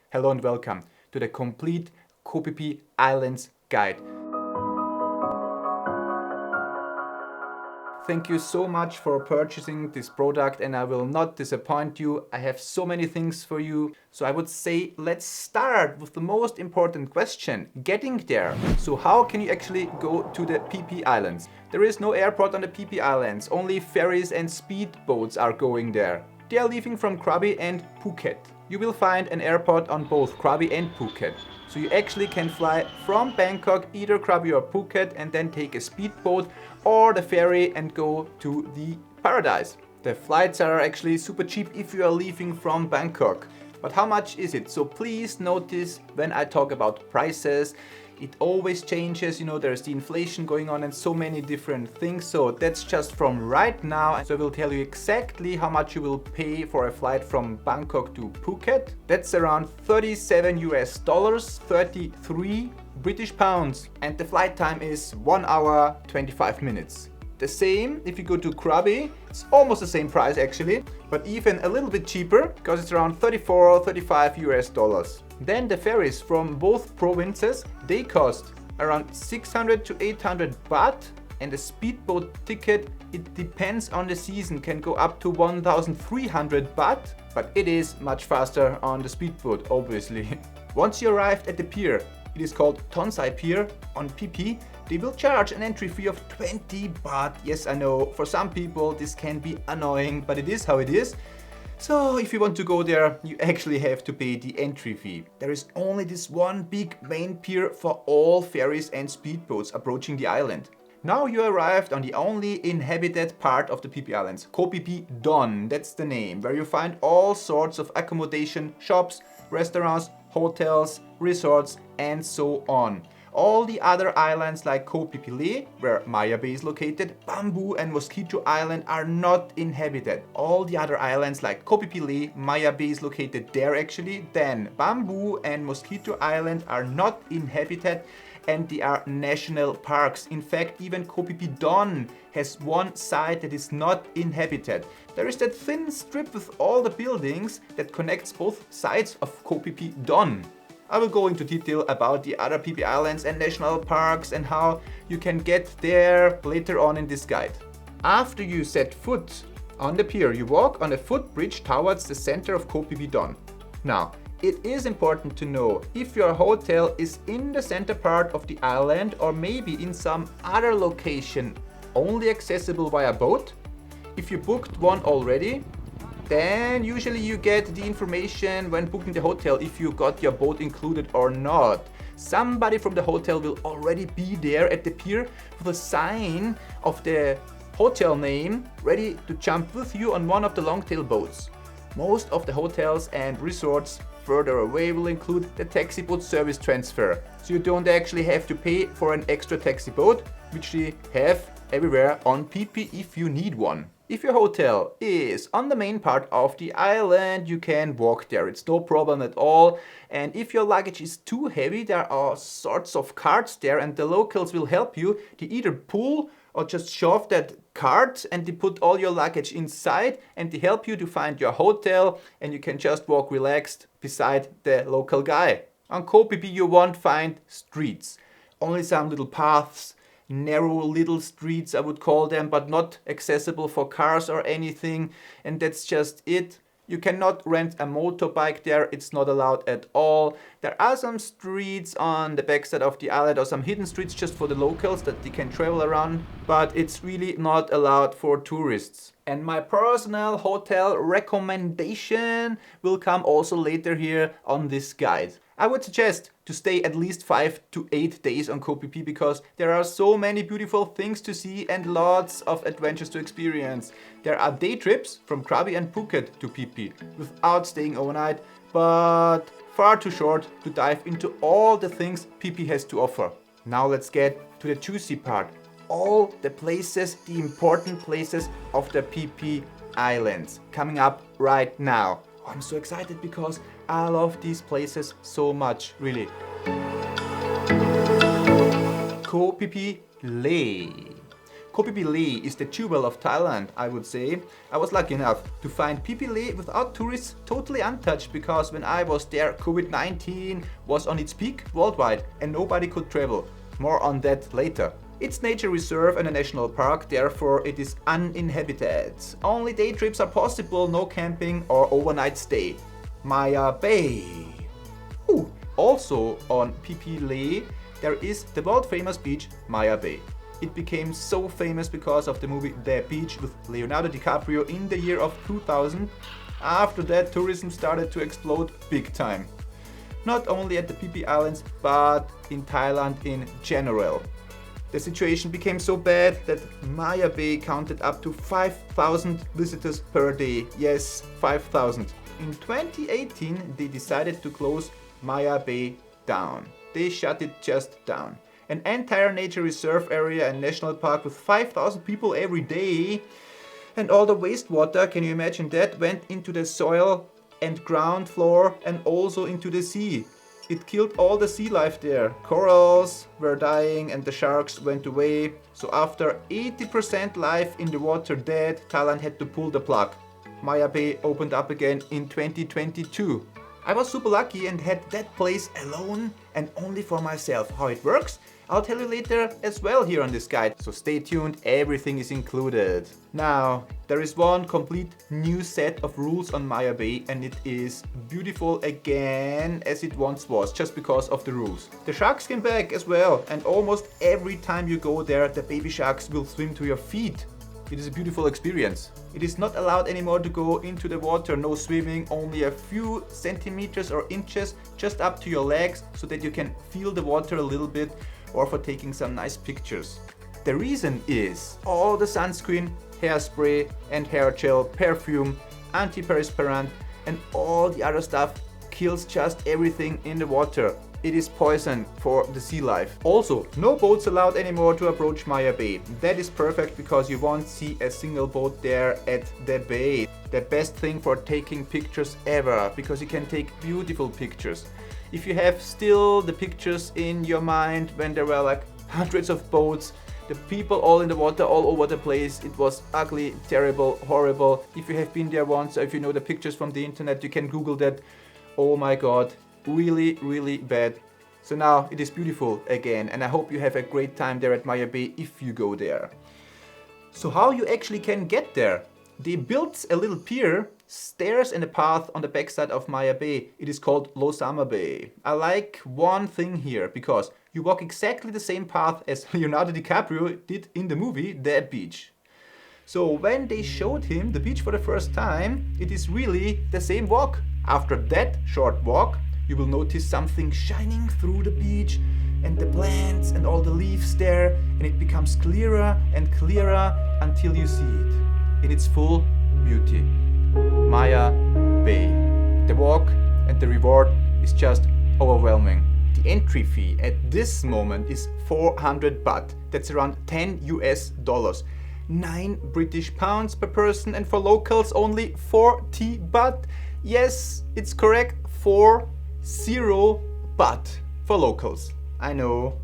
Hello and welcome to the complete Koh Phi Phi Islands guide. Thank you so much for purchasing this product and I will not disappoint you. I have so many things for you. So I would say let's start with the most important question, getting there. So how can you actually go to the Phi Phi Islands? There is no airport on the Phi Phi Islands, only ferries and speedboats are going there. They are leaving from Krabi and Phuket. You will find an airport on both Krabi and Phuket. So you actually can fly from Bangkok, either Krabi or Phuket, and then take a speedboat or the ferry and go to the paradise. The flights are actually super cheap if you are leaving from Bangkok. But how much is it? So please notice when I talk about prices, it always changes, there's the inflation going on and so many different things. So that's just from right now. So I will tell you exactly how much you will pay for a flight from Bangkok to Phuket. That's around 37 US dollars, 33 British pounds. And the flight time is 1 hour, 25 minutes. The same if you go to Krabi, it's almost the same price actually, but even a little bit cheaper because it's around 34 or 35 US dollars. Then the ferries from both provinces, they cost around 600 to 800 baht, and the speedboat ticket, it depends on the season, can go up to 1300 baht, but it is much faster on the speedboat obviously. Once you arrived at the pier, it is called Tonsai Pier on Phi Phi, they will charge an entry fee of 20 baht. Yes, I know, for some people this can be annoying, but it is how it is. So if you want to go there, you actually have to pay the entry fee. There is only this one big main pier for all ferries and speedboats approaching the island. Now you arrived on the only inhabited part of the Phi Phi Islands, Koh Phi Phi Don, that's the name, where you find all sorts of accommodation, shops, restaurants, hotels, resorts and so on. All the other islands like Koh Phi Phi Le, where Maya Bay is located, Bamboo and Mosquito Island are not inhabited. All the other islands like Koh Phi Phi Le, Maya Bay is located there actually, then Bamboo and Mosquito Island are not inhabited and they are national parks. In fact, even Koh Phi Phi Don has one side that is not inhabited. There is that thin strip with all the buildings that connects both sides of Koh Phi Phi Don. I will go into detail about the other Phi Phi Islands and national parks and how you can get there later on in this guide. After you set foot on the pier, you walk on a footbridge towards the center of Koh Phi Phi Don. Now, it is important to know if your hotel is in the center part of the island or maybe in some other location only accessible via boat. If you booked one already, then usually you get the information when booking the hotel if you got your boat included or not. Somebody from the hotel will already be there at the pier with a sign of the hotel name ready to jump with you on one of the Longtail boats. Most of the hotels and resorts further away will include the taxi boat service transfer, so you don't actually have to pay for an extra taxi boat, which they have everywhere on Phi Phi if you need one. If your hotel is on the main part of the island, you can walk there, it's no problem at all. And if your luggage is too heavy, there are sorts of carts there and the locals will help you. They either pull or just shove that cart and they put all your luggage inside and they help you to find your hotel and you can just walk relaxed beside the local guy. On Koh Phi Phi you won't find streets, only some little paths, narrow little streets I would call them, but not accessible for cars or anything, and that's just it. You cannot rent a motorbike there, it's not allowed at all. There are some streets on the backside of the island or some hidden streets just for the locals that they can travel around, but it's really not allowed for tourists. And my personal hotel recommendation will come also later here on this guide. I would suggest to stay at least 5 to 8 days on Koh Phi Phi because there are so many beautiful things to see and lots of adventures to experience. There are day trips from Krabi and Phuket to Phi Phi without staying overnight, but far too short to dive into all the things Phi Phi has to offer. Now let's get to the juicy part. All the places, the important places of the Phi Phi Islands coming up right now. I'm so excited because I love these places so much, really. Koh Phi Phi Le. Koh Phi Phi Leh is the jewel of Thailand, I would say. I was lucky enough to find Phi Phi Leh without tourists totally untouched, because when I was there, COVID-19 was on its peak worldwide and nobody could travel. More on that later. It's nature reserve and a national park, therefore it is uninhabited. Only day trips are possible, no camping or overnight stay. Maya Bay. Ooh. Also on Phi Phi Leh there is the world famous beach Maya Bay. It became so famous because of the movie The Beach with Leonardo DiCaprio in the year of 2000. After that, tourism started to explode big time. Not only at the Phi Phi Islands, but in Thailand in general. The situation became so bad that Maya Bay counted up to 5,000 visitors per day. Yes, 5,000. In 2018, they decided to close Maya Bay down. They shut it just down. An entire nature reserve area and national park with 5,000 people every day. And all the wastewater, can you imagine that, went into the soil and ground floor and also into the sea. It killed all the sea life there. Corals were dying and the sharks went away. So after 80% life in the water dead, Thailand had to pull the plug. Maya Bay opened up again in 2022. I was super lucky and had that place alone and only for myself. How it works, I'll tell you later as well here on this guide, so stay tuned, everything is included. Now, there is one complete new set of rules on Maya Bay and it is beautiful again as it once was, just because of the rules. The sharks came back as well, and almost every time you go there, the baby sharks will swim to your feet. It is a beautiful experience. It is not allowed anymore to go into the water, no swimming, only a few centimeters or inches just up to your legs so that you can feel the water a little bit, or for taking some nice pictures. The reason is all the sunscreen, hairspray and hair gel, perfume, antiperspirant and all the other stuff kills just everything in the water. It is poison for the sea life. Also, no boats allowed anymore to approach Maya Bay. That is perfect because you won't see a single boat there at the bay. The best thing for taking pictures ever, because you can take beautiful pictures. If you have still the pictures in your mind when there were like hundreds of boats, the people all in the water all over the place, it was ugly, terrible, horrible. If you have been there once, or if you know the pictures from the internet, you can Google that. Oh my god. Really, really bad. So now it is beautiful again, and I hope you have a great time there at Maya Bay if you go there. So how you actually can get there? They built a little pier, stairs and a path on the backside of Maya Bay. It is called Losama Bay. I like one thing here, because you walk exactly the same path as Leonardo DiCaprio did in the movie The Beach. So when they showed him the beach for the first time, it is really the same walk. After that short walk, you will notice something shining through the beach and the plants and all the leaves there, and it becomes clearer and clearer until you see it in its full beauty. Maya Bay. The walk and the reward is just overwhelming. The entry fee at this moment is 400 baht. That's around 10 US dollars. 9 British pounds per person, and for locals only 40 baht. Yes, it's correct, 40 baht for locals. I know.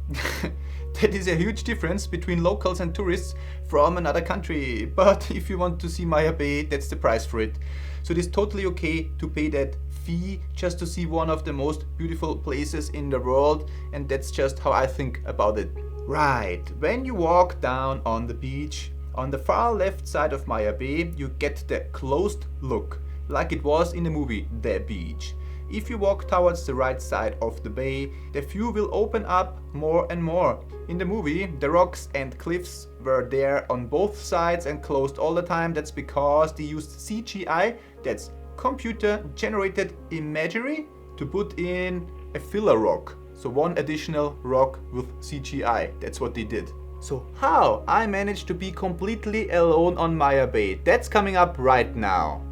That is a huge difference between locals and tourists from another country. But if you want to see Maya Bay, that's the price for it. So it is totally okay to pay that fee just to see one of the most beautiful places in the world. And that's just how I think about it. Right, when you walk down on the beach, on the far left side of Maya Bay, you get the closed look, like it was in the movie The Beach. If you walk towards the right side of the bay, the view will open up more and more. In the movie, the rocks and cliffs were there on both sides and closed all the time. That's because they used CGI, that's computer generated imagery, to put in a filler rock. So one additional rock with CGI, that's what they did. So how I managed to be completely alone on Maya Bay, that's coming up right now.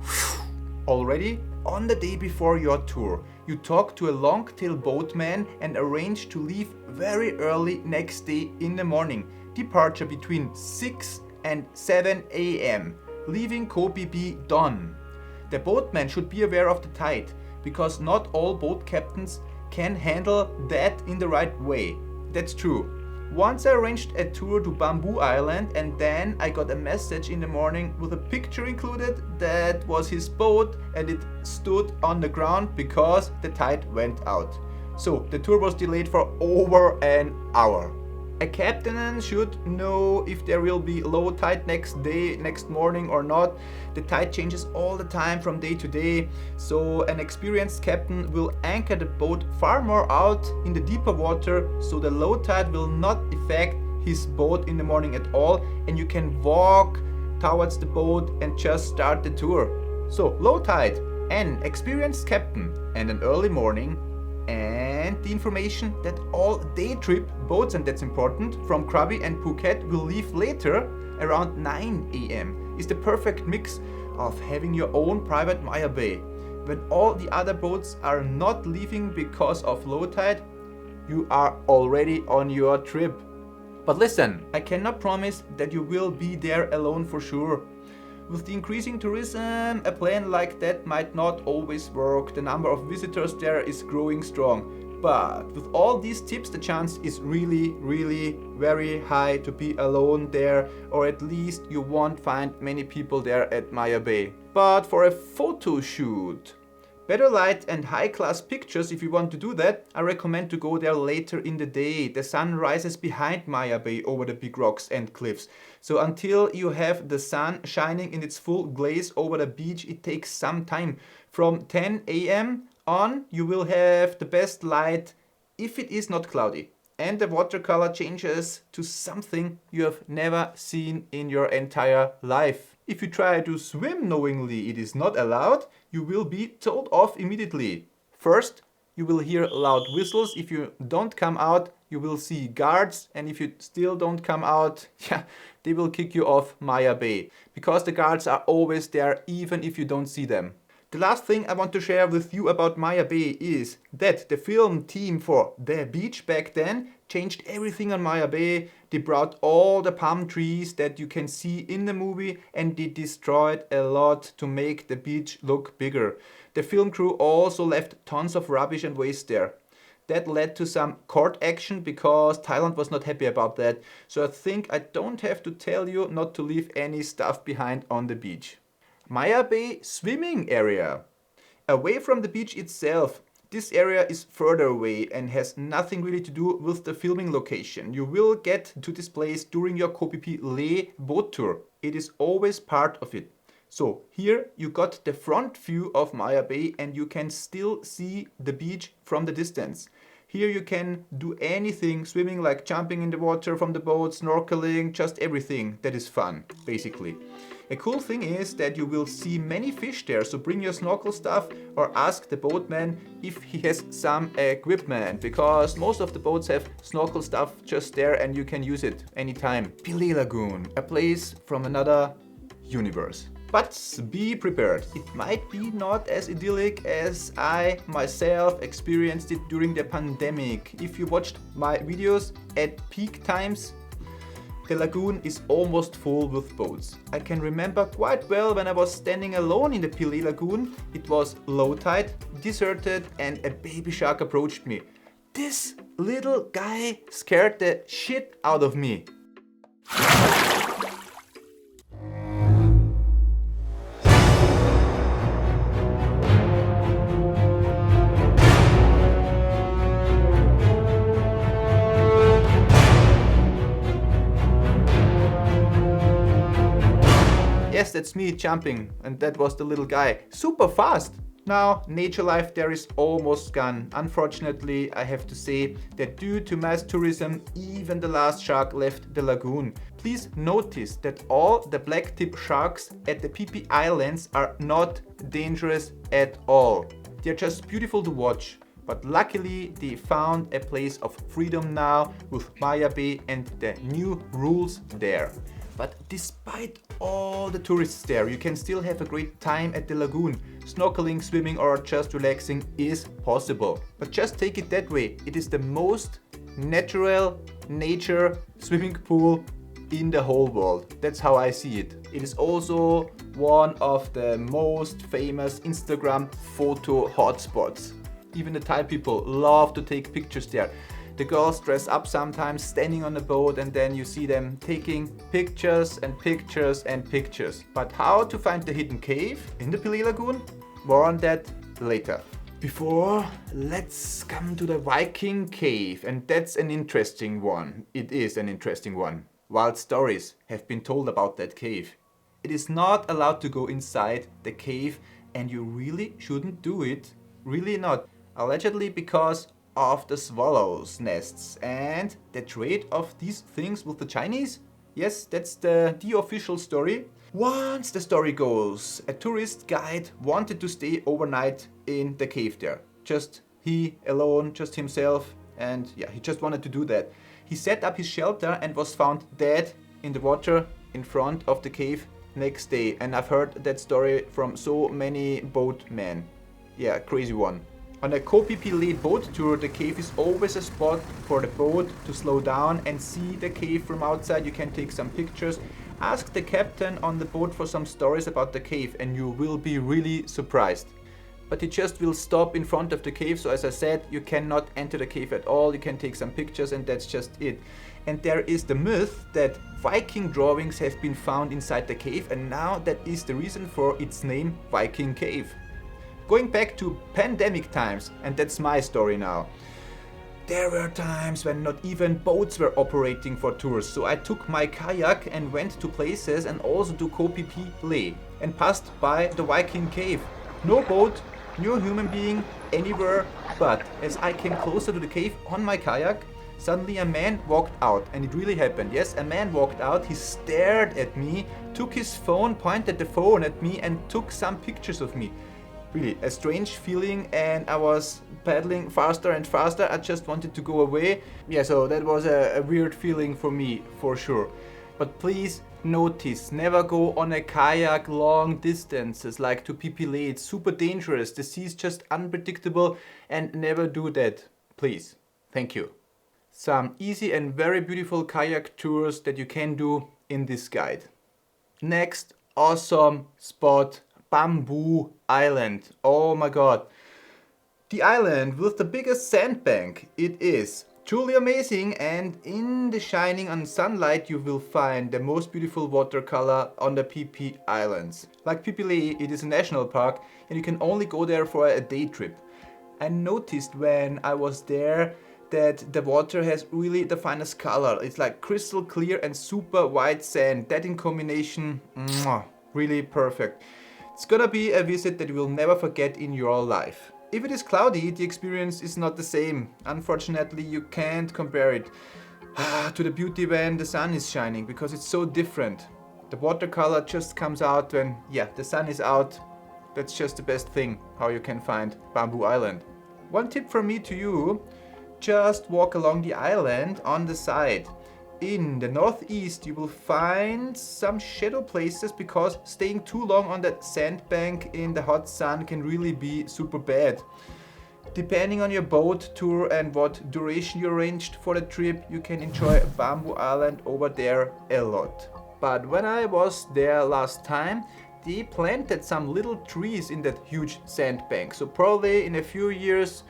Already? On the day before your tour, you talk to a Longtail boatman and arrange to leave very early next day in the morning. Departure between 6 and 7 a.m. Leaving Koh Phi Phi dawn. The boatman should be aware of the tide, because not all boat captains can handle that in the right way. That's true. Once I arranged a tour to Bamboo Island, and then I got a message in the morning with a picture included that was his boat, and it stood on the ground because the tide went out. So the tour was delayed for over an hour. A captain should know if there will be low tide next day, next morning or not. The tide changes all the time from day to day, so an experienced captain will anchor the boat far more out in the deeper water, so the low tide will not affect his boat in the morning at all, and you can walk towards the boat and just start the tour. So low tide, an experienced captain, and an early morning, and the information that all day trip boats, and that's important, from Krabi and Phuket will leave later around 9 AM is the perfect mix of having your own private Maya Bay. When all the other boats are not leaving because of low tide, you are already on your trip. But listen, I cannot promise that you will be there alone for sure. With the increasing tourism, a plan like that might not always work. The number of visitors there is growing strong. But with all these tips, the chance is really very high to be alone there, or at least you won't find many people there at Maya Bay. But for a photo shoot, better light and high-class pictures, if you want to do that, I recommend to go there later in the day. The sun rises behind Maya Bay over the big rocks and cliffs. So until you have the sun shining in its full glaze over the beach, it takes some time. From 10 AM on, you will have the best light if it is not cloudy. And the watercolor changes to something you have never seen in your entire life. If you try to swim knowingly it is not allowed, you will be told off immediately. First, you will hear loud whistles. If you don't come out, you will see guards, and if you still don't come out, they will kick you off Maya Bay, because the guards are always there even if you don't see them. The last thing I want to share with you about Maya Bay is that the film team for The Beach back then changed everything on Maya Bay. They brought all the palm trees that you can see in the movie, and they destroyed a lot to make the beach look bigger. The film crew also left tons of rubbish and waste there. That led to some court action because Thailand was not happy about that. So I think I don't have to tell you not to leave any stuff behind on the beach. Maya Bay swimming area. Away from the beach itself, this area is further away and has nothing really to do with the filming location. You will get to this place during your Koh Phi Phi boat tour. It is always part of it. So here you got the front view of Maya Bay and you can still see the beach from the distance. Here you can do anything, swimming, like jumping in the water from the boat, snorkeling, just everything that is fun, basically. A cool thing is that you will see many fish there, so bring your snorkel stuff or ask the boatman if he has some equipment, because most of the boats have snorkel stuff just there and you can use it anytime. Phi Lagoon, a place from another universe. But be prepared, it might be not as idyllic as I myself experienced it during the pandemic. If you watched my videos at peak times, the lagoon is almost full with boats. I can remember quite well when I was standing alone in the Phi Lagoon. It was low tide, deserted, and a baby shark approached me. This little guy scared the shit out of me. Yes, that's me jumping, and that was the little guy. Super fast! Now, nature life there is almost gone. Unfortunately, I have to say that due to mass tourism, even the last shark left the lagoon. Please notice that all the black-tip sharks at the Phi Phi Islands are not dangerous at all. They're just beautiful to watch. But luckily, they found a place of freedom now with Maya Bay and the new rules there. But despite all the tourists there, you can still have a great time at the lagoon. Snorkeling, swimming, or just relaxing is possible. But just take it that way. It is the most natural nature swimming pool in the whole world. That's how I see it. It is also one of the most famous Instagram photo hotspots. Even the Thai people love to take pictures there. The girls dress up sometimes, standing on the boat, and then you see them taking pictures and pictures and pictures. But how to find the hidden cave in the Phi Phi Lagoon? More on that later. Before, let's come to the Viking cave, and that's an interesting one. It is an interesting one. Wild stories have been told about that cave. It is not allowed to go inside the cave, and you really shouldn't do it. Really not. Allegedly because of the swallows' nests and the trade of these things with the Chinese. Yes, that's the official story. Once the story goes, a tourist guide wanted to stay overnight in the cave there. Just he alone, just himself, and yeah, he just wanted to do that. He set up his shelter and was found dead in the water in front of the cave next day. And I've heard that story from so many boatmen. Yeah, crazy one. On a Koh Phi Phi boat tour, the cave is always a spot for the boat to slow down and see the cave from outside. You can take some pictures. Ask the captain on the boat for some stories about the cave and you will be really surprised. But he just will stop in front of the cave, so as I said, you cannot enter the cave at all. You can take some pictures and that's just it. And there is the myth that Viking drawings have been found inside the cave, and now that is the reason for its name, Viking Cave. Going back to pandemic times, and that's my story now. There were times when not even boats were operating for tours, so I took my kayak and went to places and also to Koh Phi Phi and passed by the Viking Cave. No boat, no human being anywhere, but as I came closer to the cave on my kayak, suddenly a man walked out, and it really happened. Yes, a man walked out, he stared at me, took his phone, pointed the phone at me and took some pictures of me. Really a strange feeling, and I was paddling faster and faster. I just wanted to go away. Yeah, so that was a weird feeling for me, for sure. But please notice, never go on a kayak long distances like to Phi Phi. It's super dangerous. The sea is just unpredictable, and never do that. Please. Thank you. Some easy and very beautiful kayak tours that you can do in this guide. Next awesome spot, Bamboo Island. Oh my god. The island with the biggest sandbank. It is truly amazing, and in the shining on sunlight you will find the most beautiful watercolor on the Phi Phi Islands. Like Phi Phi, it is a national park and you can only go there for a day trip. I noticed when I was there that the water has really the finest color. It's like crystal clear and super white sand. That in combination, really perfect. It's gonna be a visit that you will never forget in your life. If it is cloudy, the experience is not the same. Unfortunately, you can't compare it to the beauty when the sun is shining, because it's so different. The watercolor just comes out when, yeah, the sun is out. That's just the best thing, how you can find Bamboo Island. One tip from me to you, just walk along the island on the side. In the northeast you will find some shadow places, because staying too long on that sandbank in the hot sun can really be super bad. Depending on your boat tour and what duration you arranged for the trip, you can enjoy Bamboo Island over there a lot. But when I was there last time, they planted some little trees in that huge sandbank. So probably in a few years,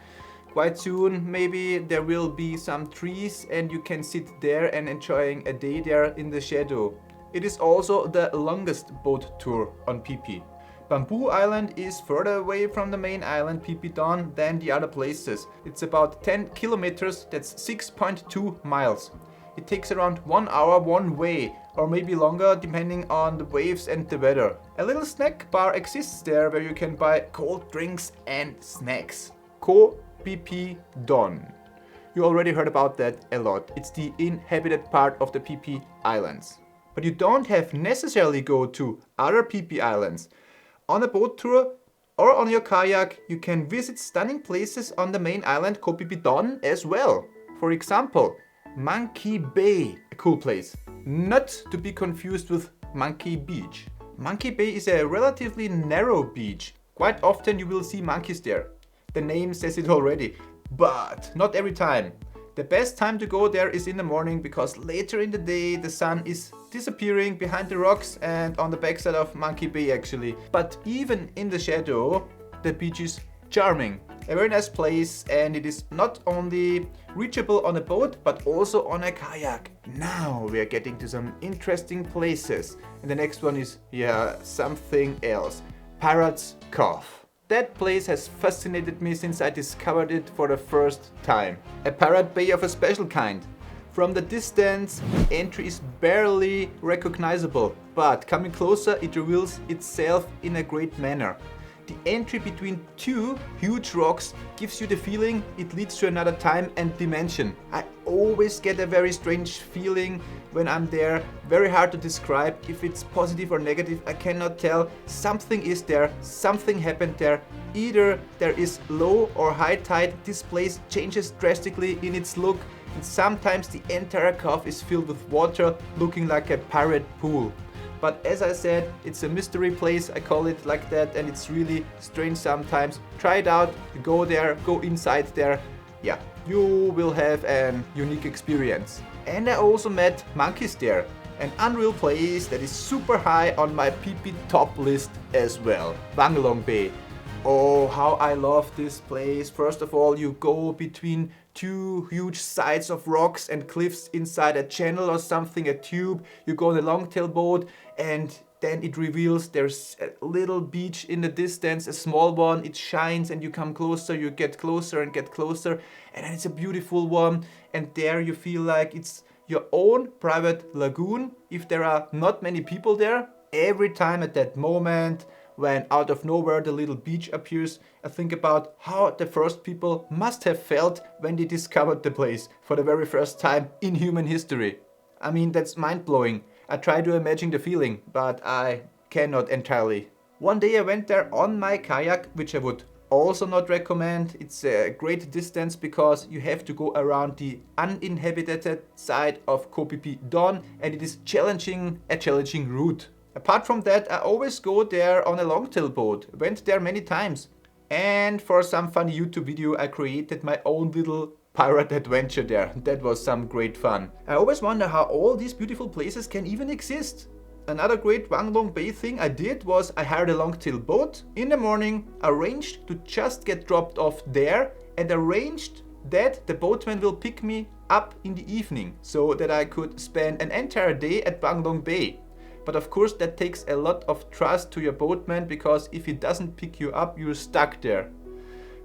quite soon, maybe there will be some trees and you can sit there and enjoying a day there in the shadow. It is also the longest boat tour on Phi Phi. Bamboo Island is further away from the main island Phi Phi Don than the other places. It's about 10 kilometers, that's 6.2 miles. It takes around 1 hour one way, or maybe longer depending on the waves and the weather. A little snack bar exists there where you can buy cold drinks and snacks. Koh Phi Phi Don. You already heard about that a lot. It's the inhabited part of the Phi Phi Islands. But you don't have necessarily go to other Phi Phi Islands. On a boat tour or on your kayak, you can visit stunning places on the main island Koh Phi Phi Don as well. For example, Monkey Bay, a cool place. Not to be confused with Monkey Beach. Monkey Bay is a relatively narrow beach. Quite often you will see monkeys there. The name says it already, but not every time. The best time to go there is in the morning, because later in the day the sun is disappearing behind the rocks and on the backside of Monkey Bay actually. But even in the shadow, the beach is charming. A very nice place, and it is not only reachable on a boat but also on a kayak. Now we are getting to some interesting places. And the next one is, yeah, something else. Pirates Cove. That place has fascinated me since I discovered it for the first time. A pirate bay of a special kind. From the distance, entry is barely recognizable, but coming closer it reveals itself in a great manner. The entry between two huge rocks gives you the feeling it leads to another time and dimension. I always get a very strange feeling when I'm there. Very hard to describe. If it's positive or negative, I cannot tell. Something is there, something happened there. Either there is low or high tide. This place changes drastically in its look, and sometimes the entire cove is filled with water, looking like a pirate pool. But as I said, it's a mystery place, I call it like that, and it's really strange sometimes. Try it out, go there, go inside there. Yeah, you will have an unique experience. And I also met monkeys there. An unreal place that is super high on my Phi Phi top list as well. Wanglong Bay. Oh, how I love this place. First of all, you go between two huge sides of rocks and cliffs inside a channel or something, a tube. You go on a longtail boat, and then it reveals there's a little beach in the distance, a small one. It shines and you come closer, you get closer and get closer, and then it's a beautiful one. And there you feel like it's your own private lagoon if there are not many people there. Every time at that moment when out of nowhere the little beach appears, I think about how the first people must have felt when they discovered the place for the very first time in human history. I mean, that's mind-blowing. I try to imagine the feeling, but I cannot entirely. One day I went there on my kayak, which I would also not recommend. It's a great distance because you have to go around the uninhabited side of Koh Phi Phi Don, and it is a challenging route. Apart from that, I always go there on a longtail boat. Went there many times. And for some funny YouTube video, I created my own little pirate adventure there. That was some great fun. I always wonder how all these beautiful places can even exist. Another great Wanglong Bay thing I did was I hired a longtail boat in the morning, arranged to just get dropped off there, and arranged that the boatman will pick me up in the evening so that I could spend an entire day at Wanglong Bay. But of course that takes a lot of trust to your boatman, because if he doesn't pick you up, you're stuck there.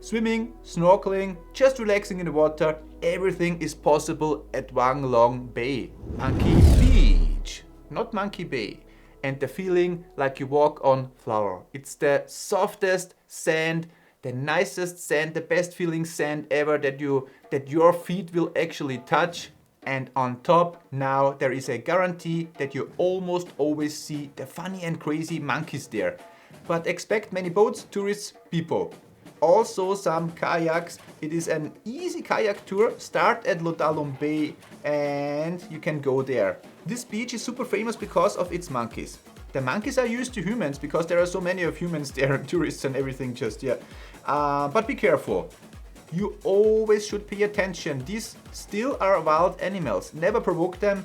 Swimming, snorkeling, just relaxing in the water, everything is possible at Wanglong Bay. Monkey Beach, not Monkey Bay. And the feeling like you walk on flour. It's the softest sand, the nicest sand, the best feeling sand ever that your feet will actually touch. And on top, now there is a guarantee that you almost always see the funny and crazy monkeys there. But expect many boats, tourists, people. Also some kayaks. It is an easy kayak tour. Start at Lodalom Bay and you can go there. This beach is super famous because of its monkeys. The monkeys are used to humans because there are so many of humans there, tourists and everything just, yeah. But be careful. You always should pay attention. These still are wild animals. Never provoke them.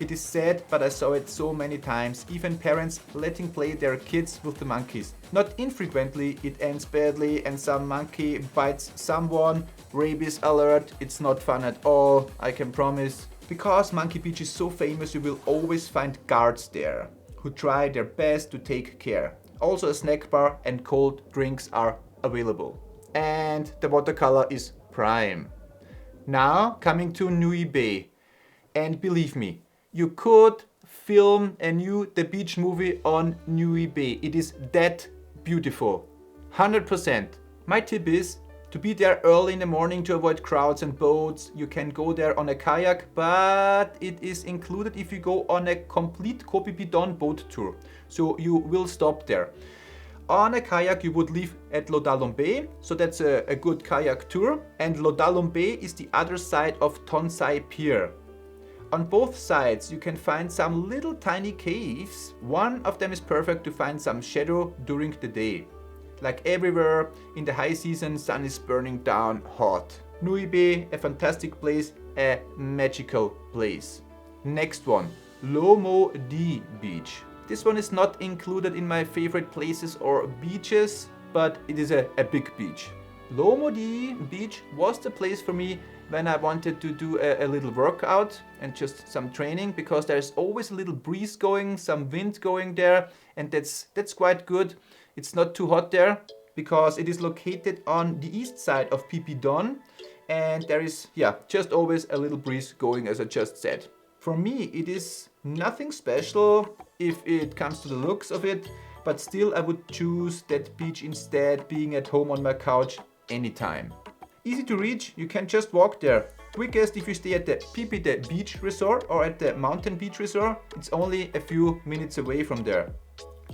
It is sad, but I saw it so many times. Even parents letting play their kids with the monkeys. Not infrequently it ends badly and some monkey bites someone. Rabies alert. It's not fun at all, I can promise. Because Monkey Beach is so famous, you will always find guards there who try their best to take care. Also a snack bar and cold drinks are available. And the watercolor is prime. Now coming to Nui Bay. And believe me, you could film a new The Beach movie on Nui Bay. It is that beautiful. 100%. My tip is to be there early in the morning to avoid crowds and boats. You can go there on a kayak, but it is included if you go on a complete Koh Phi Phi Don boat tour. So you will stop there. On a kayak you would leave at Lodalom Bay, so that's a good kayak tour. And Lodalom Bay is the other side of Tonsai Pier. On both sides you can find some little tiny caves. One of them is perfect to find some shadow during the day. Like everywhere, in the high season sun is burning down hot. Nui Bay, a fantastic place, a magical place. Next one, Lomo D Beach. This one is not included in my favorite places or beaches. but it is a big beach. Lomodi beach was the place for me when I wanted to do a little workout and just some training, because there's always a little breeze going, some wind going there, and that's quite good. It's not too hot there because it is located on the east side of Phi Phi Don, and there is just always a little breeze going, as I just said. For me it is nothing special if it comes to the looks of it, but still I would choose that beach instead, being at home on my couch anytime. Easy to reach, you can just walk there. Quickest if you stay at the Phi Phi Beach Resort or at the Mountain Beach Resort, it's only a few minutes away from there.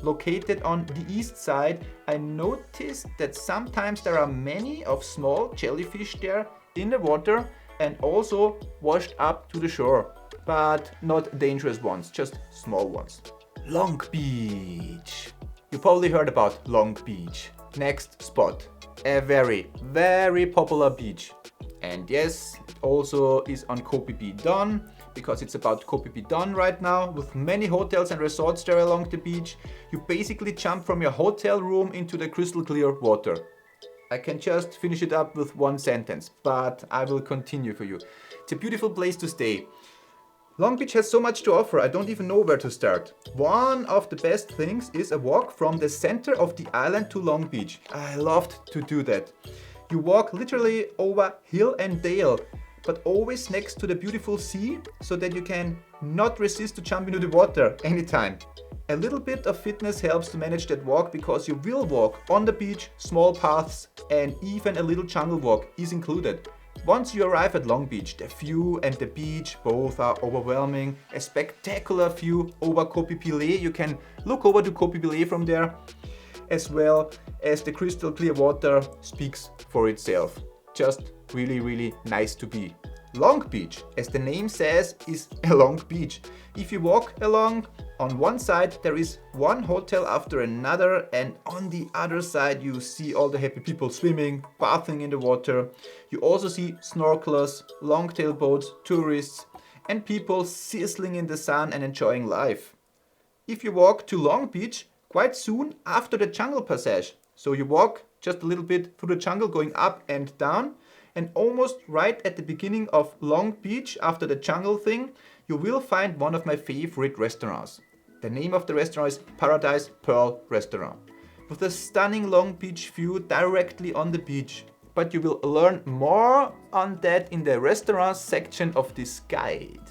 Located on the east side, I noticed that sometimes there are many of small jellyfish there in the water and also washed up to the shore, but not dangerous ones, just small ones. Long Beach. You probably heard about Long Beach. Next spot. A very, very popular beach. And yes, it also is on Koh Phi Phi Don, because it's about Koh Phi Phi Don right now, with many hotels and resorts there along the beach. You basically jump from your hotel room into the crystal clear water. I can just finish it up with one sentence, but I will continue for you. It's a beautiful place to stay. Long Beach has so much to offer, I don't even know where to start. One of the best things is a walk from the center of the island to Long Beach. I loved to do that. You walk literally over hill and dale, but always next to the beautiful sea, so that you can not resist to jump into the water anytime. A little bit of fitness helps to manage that walk, because you will walk on the beach, small paths, and even a little jungle walk is included. Once you arrive at Long Beach, the view and the beach both are overwhelming. A spectacular view over Koh Phi Phi Lake. You can look over to Koh Phi Phi Lake from there, as well as the crystal clear water speaks for itself. Just really, really nice to be. Long Beach, as the name says, is a long beach. If you walk along, on one side there is one hotel after another, and on the other side you see all the happy people swimming, bathing in the water. You also see snorkelers, longtail boats, tourists, and people sizzling in the sun and enjoying life. If you walk to Long Beach, quite soon after the jungle passage, so you walk just a little bit through the jungle going up and down, and almost right at the beginning of Long Beach, after the jungle thing, you will find one of my favorite restaurants. The name of the restaurant is Paradise Pearl Restaurant, with a stunning Long Beach view directly on the beach. But you will learn more on that in the restaurant section of this guide.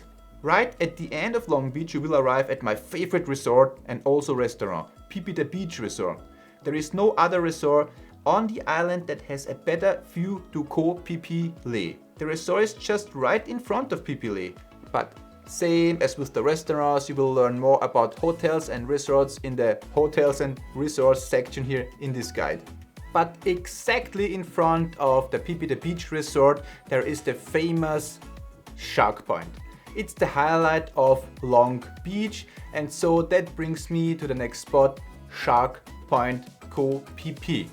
Right at the end of Long Beach, you will arrive at my favorite resort and also restaurant, Phi Phi Beach Resort. There is no other resort on the island that has a better view to Koh Phi Phi Lake. The resort is just right in front of Phi Phi Lake. But same as with the restaurants, you will learn more about hotels and resorts in the hotels and resorts section here in this guide. But exactly in front of the Phi Phi Beach Resort, there is the famous Shark Point. It's the highlight of Long Beach, and so that brings me to the next spot, Shark Point Koh Phi Phi.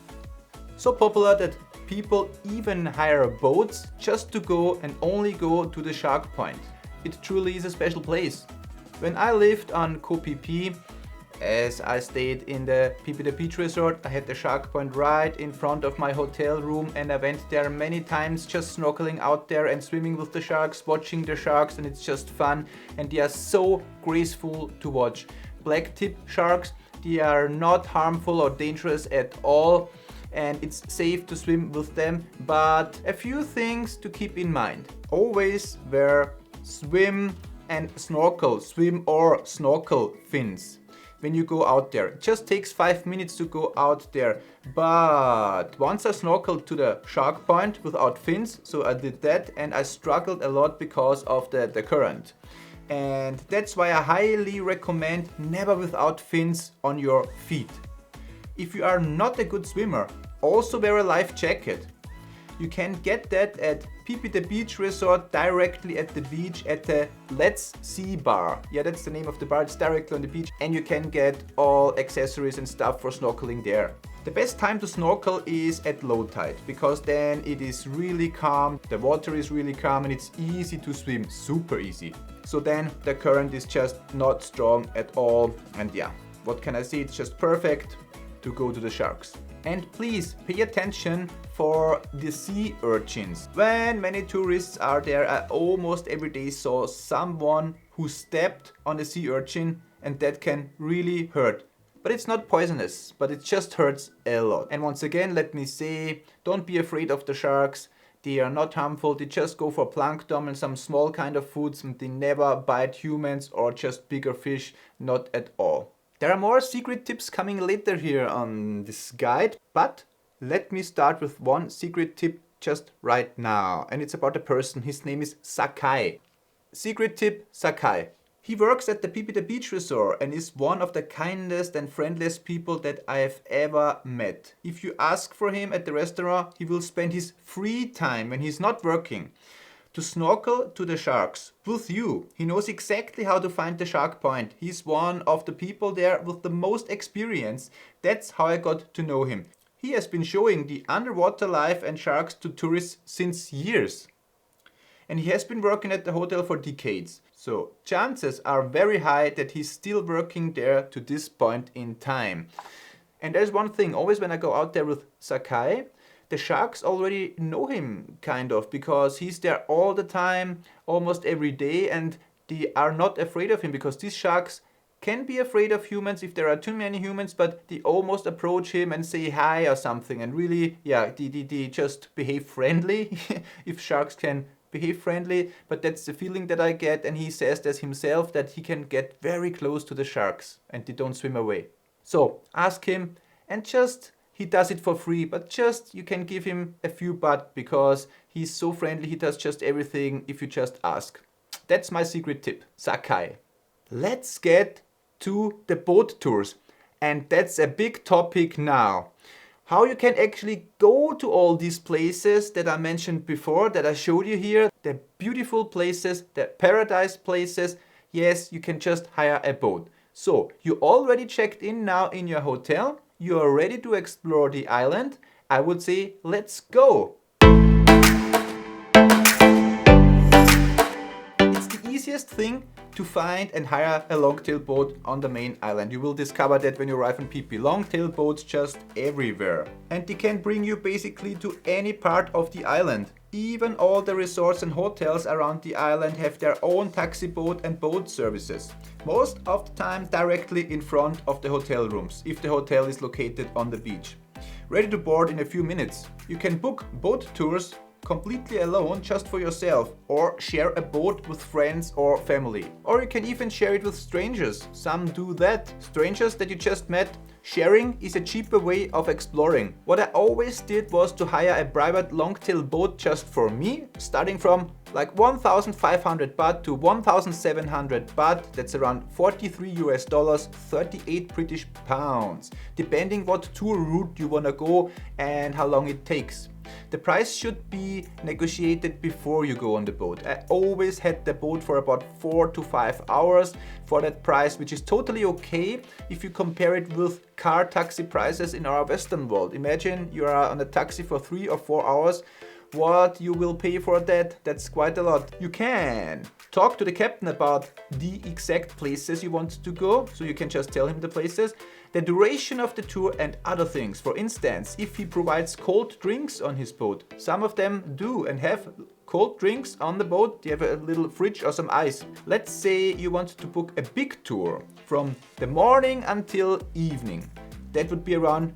So popular that people even hire boats just to go and only go to the Shark Point. It truly is a special place. When I lived on Koh Phi Phi, as I stayed in the Phi Phi Beach Resort, I had the Shark Point right in front of my hotel room, and I went there many times just snorkeling out there and swimming with the sharks, watching the sharks, and it's just fun, and they are so graceful to watch. Black tip sharks, they are not harmful or dangerous at all, and it's safe to swim with them, but a few things to keep in mind. Always wear swim or snorkel fins when you go out there. It just takes 5 minutes to go out there, but once I snorkeled to the Shark Point without fins, so I did that, and I struggled a lot because of the current. And that's why I highly recommend never without fins on your feet. If you are not a good swimmer, also wear a life jacket. You can get that at Phi Phi Beach Resort, directly at the beach at the Let's See bar. Yeah, that's the name of the bar, it's directly on the beach, and you can get all accessories and stuff for snorkeling there. The best time to snorkel is at low tide, because then it is really calm, the water is really calm, and it's easy to swim, super easy. So then the current is just not strong at all, and yeah, what can I say, it's just perfect to go to the sharks. And please pay attention for the sea urchins. When many tourists are there, I almost every day saw someone who stepped on a sea urchin, and that can really hurt. But it's not poisonous, but it just hurts a lot. And once again, let me say, don't be afraid of the sharks. They are not harmful, they just go for plankton and some small kind of foods, and they never bite humans or just bigger fish, not at all. There are more secret tips coming later here on this guide, but let me start with one secret tip just right now. And it's about a person, his name is Sakai. Secret tip, Sakai. He works at the Phi Phi the Beach Resort and is one of the kindest and friendliest people that I have ever met. If you ask for him at the restaurant, he will spend his free time when he's not working to snorkel to the sharks with you. He knows exactly how to find the shark point. He's one of the people there with the most experience. That's how I got to know him. He has been showing the underwater life and sharks to tourists since years. And he has been working at the hotel for decades. So chances are very high that he's still working there to this point in time. And there's one thing, always when I go out there with Sakai, the sharks already know him kind of, because he's there all the time, almost every day, and they are not afraid of him, because these sharks can be afraid of humans if there are too many humans, but they almost approach him and say hi or something, and really, yeah, they just behave friendly, if sharks can behave friendly, but that's the feeling that I get, and he says this himself, that he can get very close to the sharks and they don't swim away. So ask him, and just, he does it for free, but just you can give him a few baht because he's so friendly, he does just everything if you just ask. That's my secret tip, Sakai. Let's get to the boat tours, and that's a big topic now. How you can actually go to all these places that I mentioned before, that I showed you here, the beautiful places, the paradise places. Yes, you can just hire a boat. So you already checked in now in your hotel, you are ready to explore the island. I would say, let's go. It's the easiest thing to find and hire a longtail boat on the main island. You will discover that when you arrive in Phi Phi. Longtail boats just everywhere. And they can bring you basically to any part of the island. Even all the resorts and hotels around the island have their own taxi boat and boat services. Most of the time directly in front of the hotel rooms, if the hotel is located on the beach. Ready to board in a few minutes. You can book boat tours completely alone, just for yourself, or share a boat with friends or family. Or you can even share it with strangers. Some do that. Strangers that you just met. Sharing is a cheaper way of exploring. What I always did was to hire a private longtail boat just for me, starting from like 1,500 baht to 1,700 baht. That's around 43 US dollars, 38 British pounds, depending what tour route you wanna go and how long it takes. The price should be negotiated before you go on the boat. I always had the boat for about 4 to 5 hours for that price, which is totally okay if you compare it with car taxi prices in our Western world. Imagine you are on a taxi for 3 or 4 hours. What you will pay for that? That's quite a lot. You can talk to the captain about the exact places you want to go, so you can just tell him the places, the duration of the tour and other things. For instance, if he provides cold drinks on his boat. Some of them do and have cold drinks on the boat. They have a little fridge or some ice. Let's say you want to book a big tour from the morning until evening. That would be around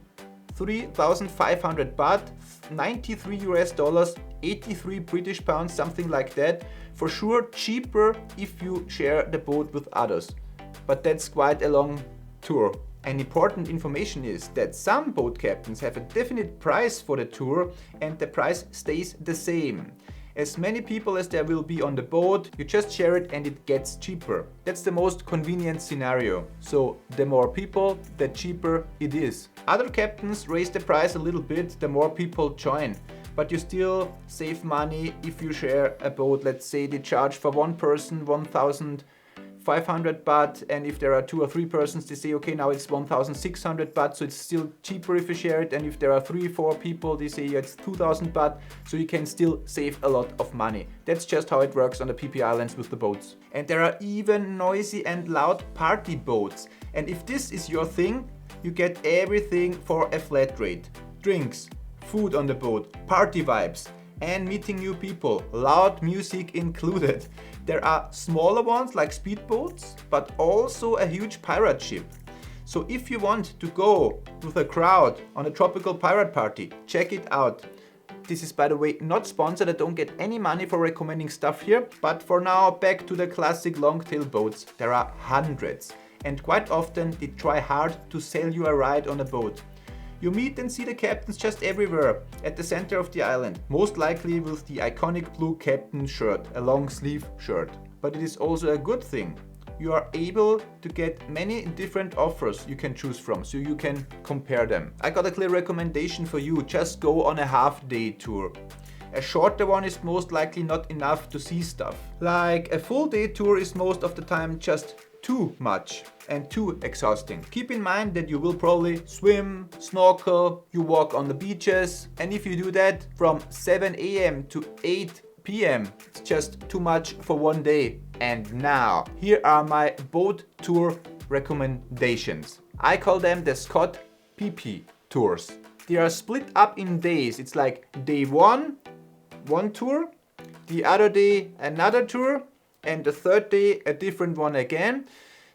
3,500 baht, 93 US dollars, 83 British pounds, something like that. For sure cheaper if you share the boat with others. But that's quite a long tour. And important information is that some boat captains have a definite price for the tour and the price stays the same. As many people as there will be on the boat, you just share it and it gets cheaper. That's the most convenient scenario. So the more people, the cheaper it is. Other captains raise the price a little bit the more people join. But you still save money if you share a boat. Let's say they charge for one person 1,500 baht, and if there are 2 or 3 persons, they say okay, now it's 1,600 baht, so it's still cheaper if you share it. And if there are 3-4 people, they say it's 2,000 baht, so you can still save a lot of money. That's just how it works on the Phi Phi Islands with the boats. And there are even noisy and loud party boats. And if this is your thing, You get everything for a flat rate. Drinks, food on the boat, party vibes, and meeting new people, loud music included. There are smaller ones like speedboats, but also a huge pirate ship. So if you want to go with a crowd on a tropical pirate party, check it out. This is, by the way, not sponsored. I don't get any money for recommending stuff here. But for now, back to the classic longtail boats. There are hundreds. And quite often they try hard to sell you a ride on a boat. You meet and see the captains just everywhere at the center of the island, most likely with the iconic blue captain shirt, a long sleeve shirt. But it is also a good thing. You are able to get many different offers you can choose from, so you can compare them. I got a clear recommendation for you: just go on a half-day tour. A shorter one is most likely not enough to see stuff. Like a full-day tour is most of the time just too much and too exhausting. Keep in mind that you will probably swim, snorkel, you walk on the beaches, and if you do that from 7 a.m. to 8 p.m. it's just too much for one day. And now, here are my boat tour recommendations. I call them the Koh Phi Phi Tours. They are split up in days. It's like day one tour, the other day another tour, and the third day a different one again.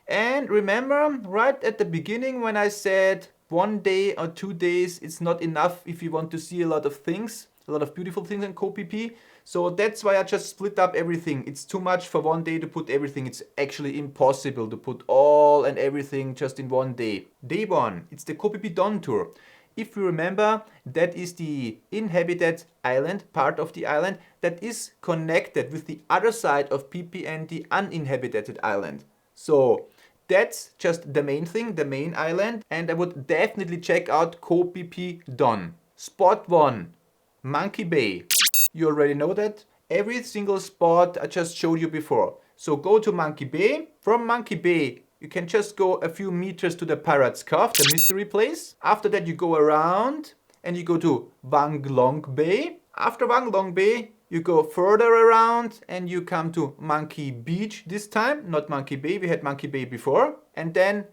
And remember, right at the beginning when I said 1 day or 2 days, it's not enough if you want to see a lot of things, a lot of beautiful things in Koh Phi Phi. So that's why I just split up everything. It's too much for 1 day to put everything. It's actually impossible to put all and everything just in 1 day. Day one, it's the Koh Phi Phi Dawn tour. If you remember, that is the inhabited island, part of the island, that is connected with the other side of Phi Phi and the uninhabited island. So that's just the main thing, the main island, and I would definitely check out Koh Phi Phi Dawn. Spot 1, Monkey Bay. You already know that. Every single spot I just showed you before. So go to Monkey Bay. From Monkey Bay, you can just go a few meters to the Pirate's Cove, the mystery place. After that you go around and you go to Vang Long Bay. After Vang Long Bay, you go further around and you come to Monkey Beach this time, not Monkey Bay. We had Monkey Bay before. And then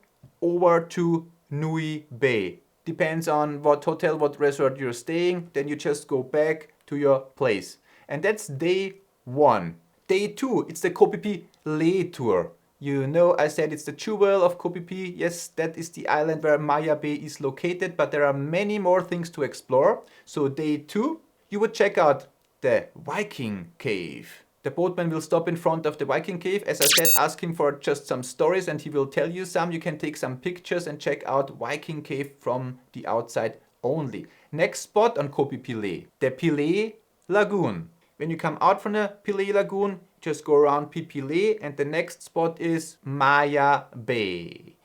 over to Nui Bay. Depends on what hotel, what resort you're staying. Then you just go back to your place. And that's day one. Day two, it's the Koh Phi Phi Leh tour. You know, I said it's the jewel of Koh Phi Phi. Yes, that is the island where Maya Bay is located, but there are many more things to explore. So day two, you would check out the Viking Cave. The boatman will stop in front of the Viking Cave. As I said, ask him for just some stories and he will tell you some. You can take some pictures and check out Viking Cave from the outside only. Next spot on Koh Phi Phi Leh, the Phi Lagoon. When you come out from the Phi Lagoon, just go around Phi Phi Leh and the next spot is Maya Bay.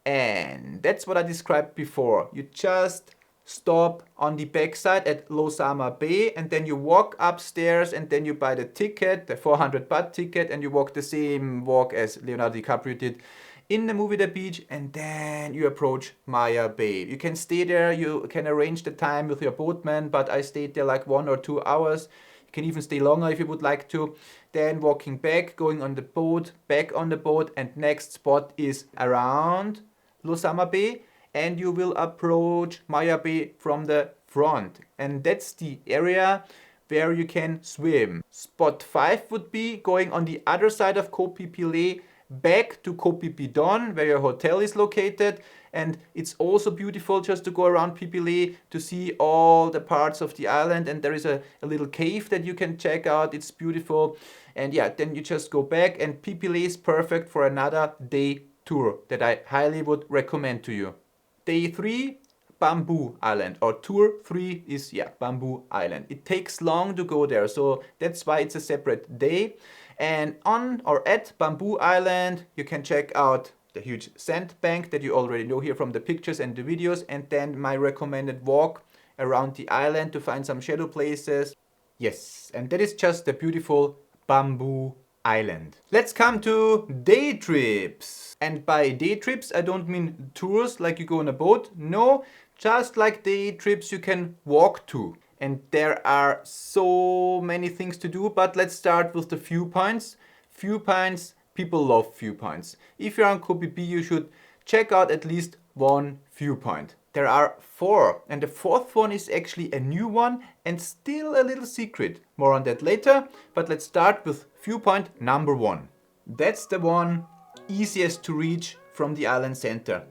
And that's what I described before. You just stop on the backside at Losama Bay and then you walk upstairs and then you buy the ticket, the 400 baht ticket, and you walk the same walk as Leonardo DiCaprio did in the movie The Beach, and then you approach Maya Bay. You can stay there, you can arrange the time with your boatman, but I stayed there like 1 or 2 hours. You can even stay longer if you would like to. Then walking back, going on the boat, back on the boat, and next spot is around Losama Bay, and you will approach Maya Bay from the front. And that's the area where you can swim. Spot 5 would be going on the other side of Koh Phi Phi Leh, back to Koh Phi Phi Dawn, where your hotel is located. And it's also beautiful just to go around Phi Phi Leh to see all the parts of the island. And there is a little cave that you can check out. It's beautiful. And yeah, then you just go back, and Phi Phi Leh is perfect for another day tour that I highly would recommend to you. Day 3, Bamboo Island, or tour 3 is, Bamboo Island. It takes long to go there, so that's why it's a separate day. And on or at Bamboo Island, you can check out the huge sandbank that you already know here from the pictures and the videos, and then my recommended walk around the island to find some shadow places. Yes, and that is just the beautiful Bamboo Island. Let's come to day trips. And by day trips, I don't mean tours like you go on a boat. No, just like day trips you can walk to. And there are so many things to do, but let's start with the viewpoints. Viewpoints, people love viewpoints. If you're on Koh Phi Phi, you should check out at least one viewpoint. There are 4, and the 4th one is actually a new one and still a little secret. More on that later, but let's start with viewpoint number 1. That's the one easiest to reach from the island center.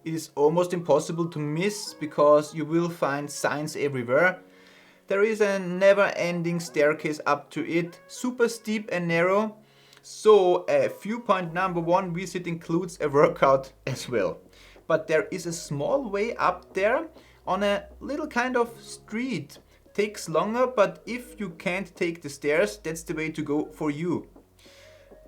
It is almost impossible to miss because you will find signs everywhere. There is a never-ending staircase up to it, super steep and narrow. So a viewpoint number 1 visit includes a workout as well. But there is a small way up there on a little kind of street. Takes longer, but if you can't take the stairs, that's the way to go for you.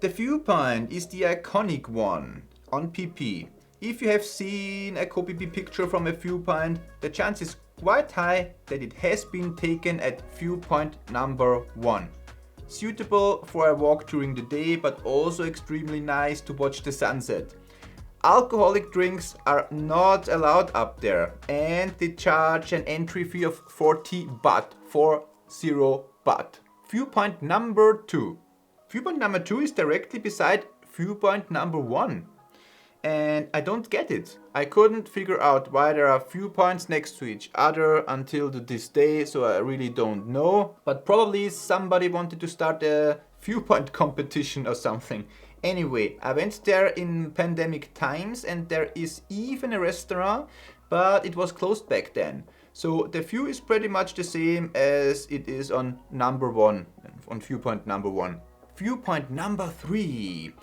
The viewpoint is the iconic one on Phi Phi. If you have seen a Koh Phi Phi picture from a viewpoint, the chance is quite high that it has been taken at viewpoint number 1. Suitable for a walk during the day, but also extremely nice to watch the sunset. Alcoholic drinks are not allowed up there, and they charge an entry fee of 40 baht, 40 baht. Viewpoint number 2. Viewpoint number 2 is directly beside viewpoint number 1. And I don't get it. I couldn't figure out why there are viewpoints next to each other until this day, so I really don't know. But probably somebody wanted to start a viewpoint competition or something. Anyway, I went there in pandemic times and there is even a restaurant, but it was closed back then. So the view is pretty much the same as it is on number 1, on viewpoint number 1. Viewpoint number 3.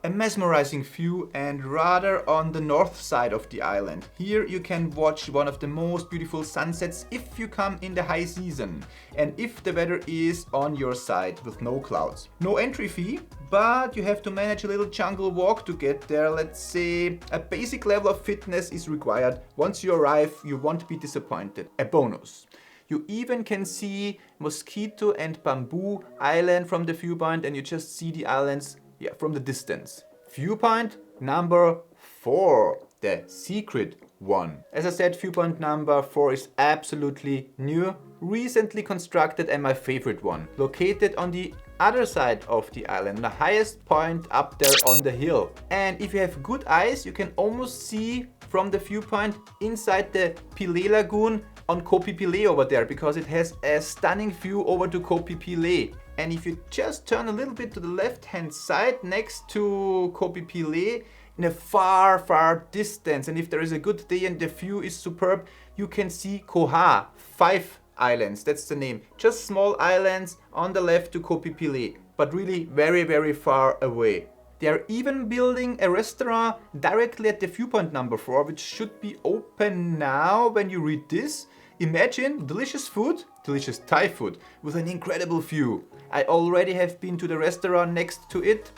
A mesmerizing view, and rather on the north side of the island. Here you can watch one of the most beautiful sunsets if you come in the high season and if the weather is on your side with no clouds. No entry fee, but you have to manage a little jungle walk to get there. Let's say a basic level of fitness is required. Once you arrive, you won't be disappointed. A bonus. You even can see Mosquito and Bamboo Island from the viewpoint, and you just see the islands from the distance. Viewpoint number 4, the secret one. As I said, viewpoint number 4 is absolutely new, recently constructed, and my favorite one. Located on the other side of the island, the highest point up there on the hill. And if you have good eyes, you can almost see from the viewpoint inside the Pile Lagoon on Koh Phi Phi over there, because it has a stunning view over to Koh Phi Phi. And if you just turn a little bit to the left hand side next to Koh Phi Phi in a far distance, and if there is a good day and the view is superb, you can see Koh Phi Islands, that's the name. Just small islands on the left to Koh Phi Phi, but really very far away. They are even building a restaurant directly at the viewpoint number 4, which should be open now when you read this. Imagine delicious food, delicious Thai food, with an incredible view. I already have been to the restaurant next to it,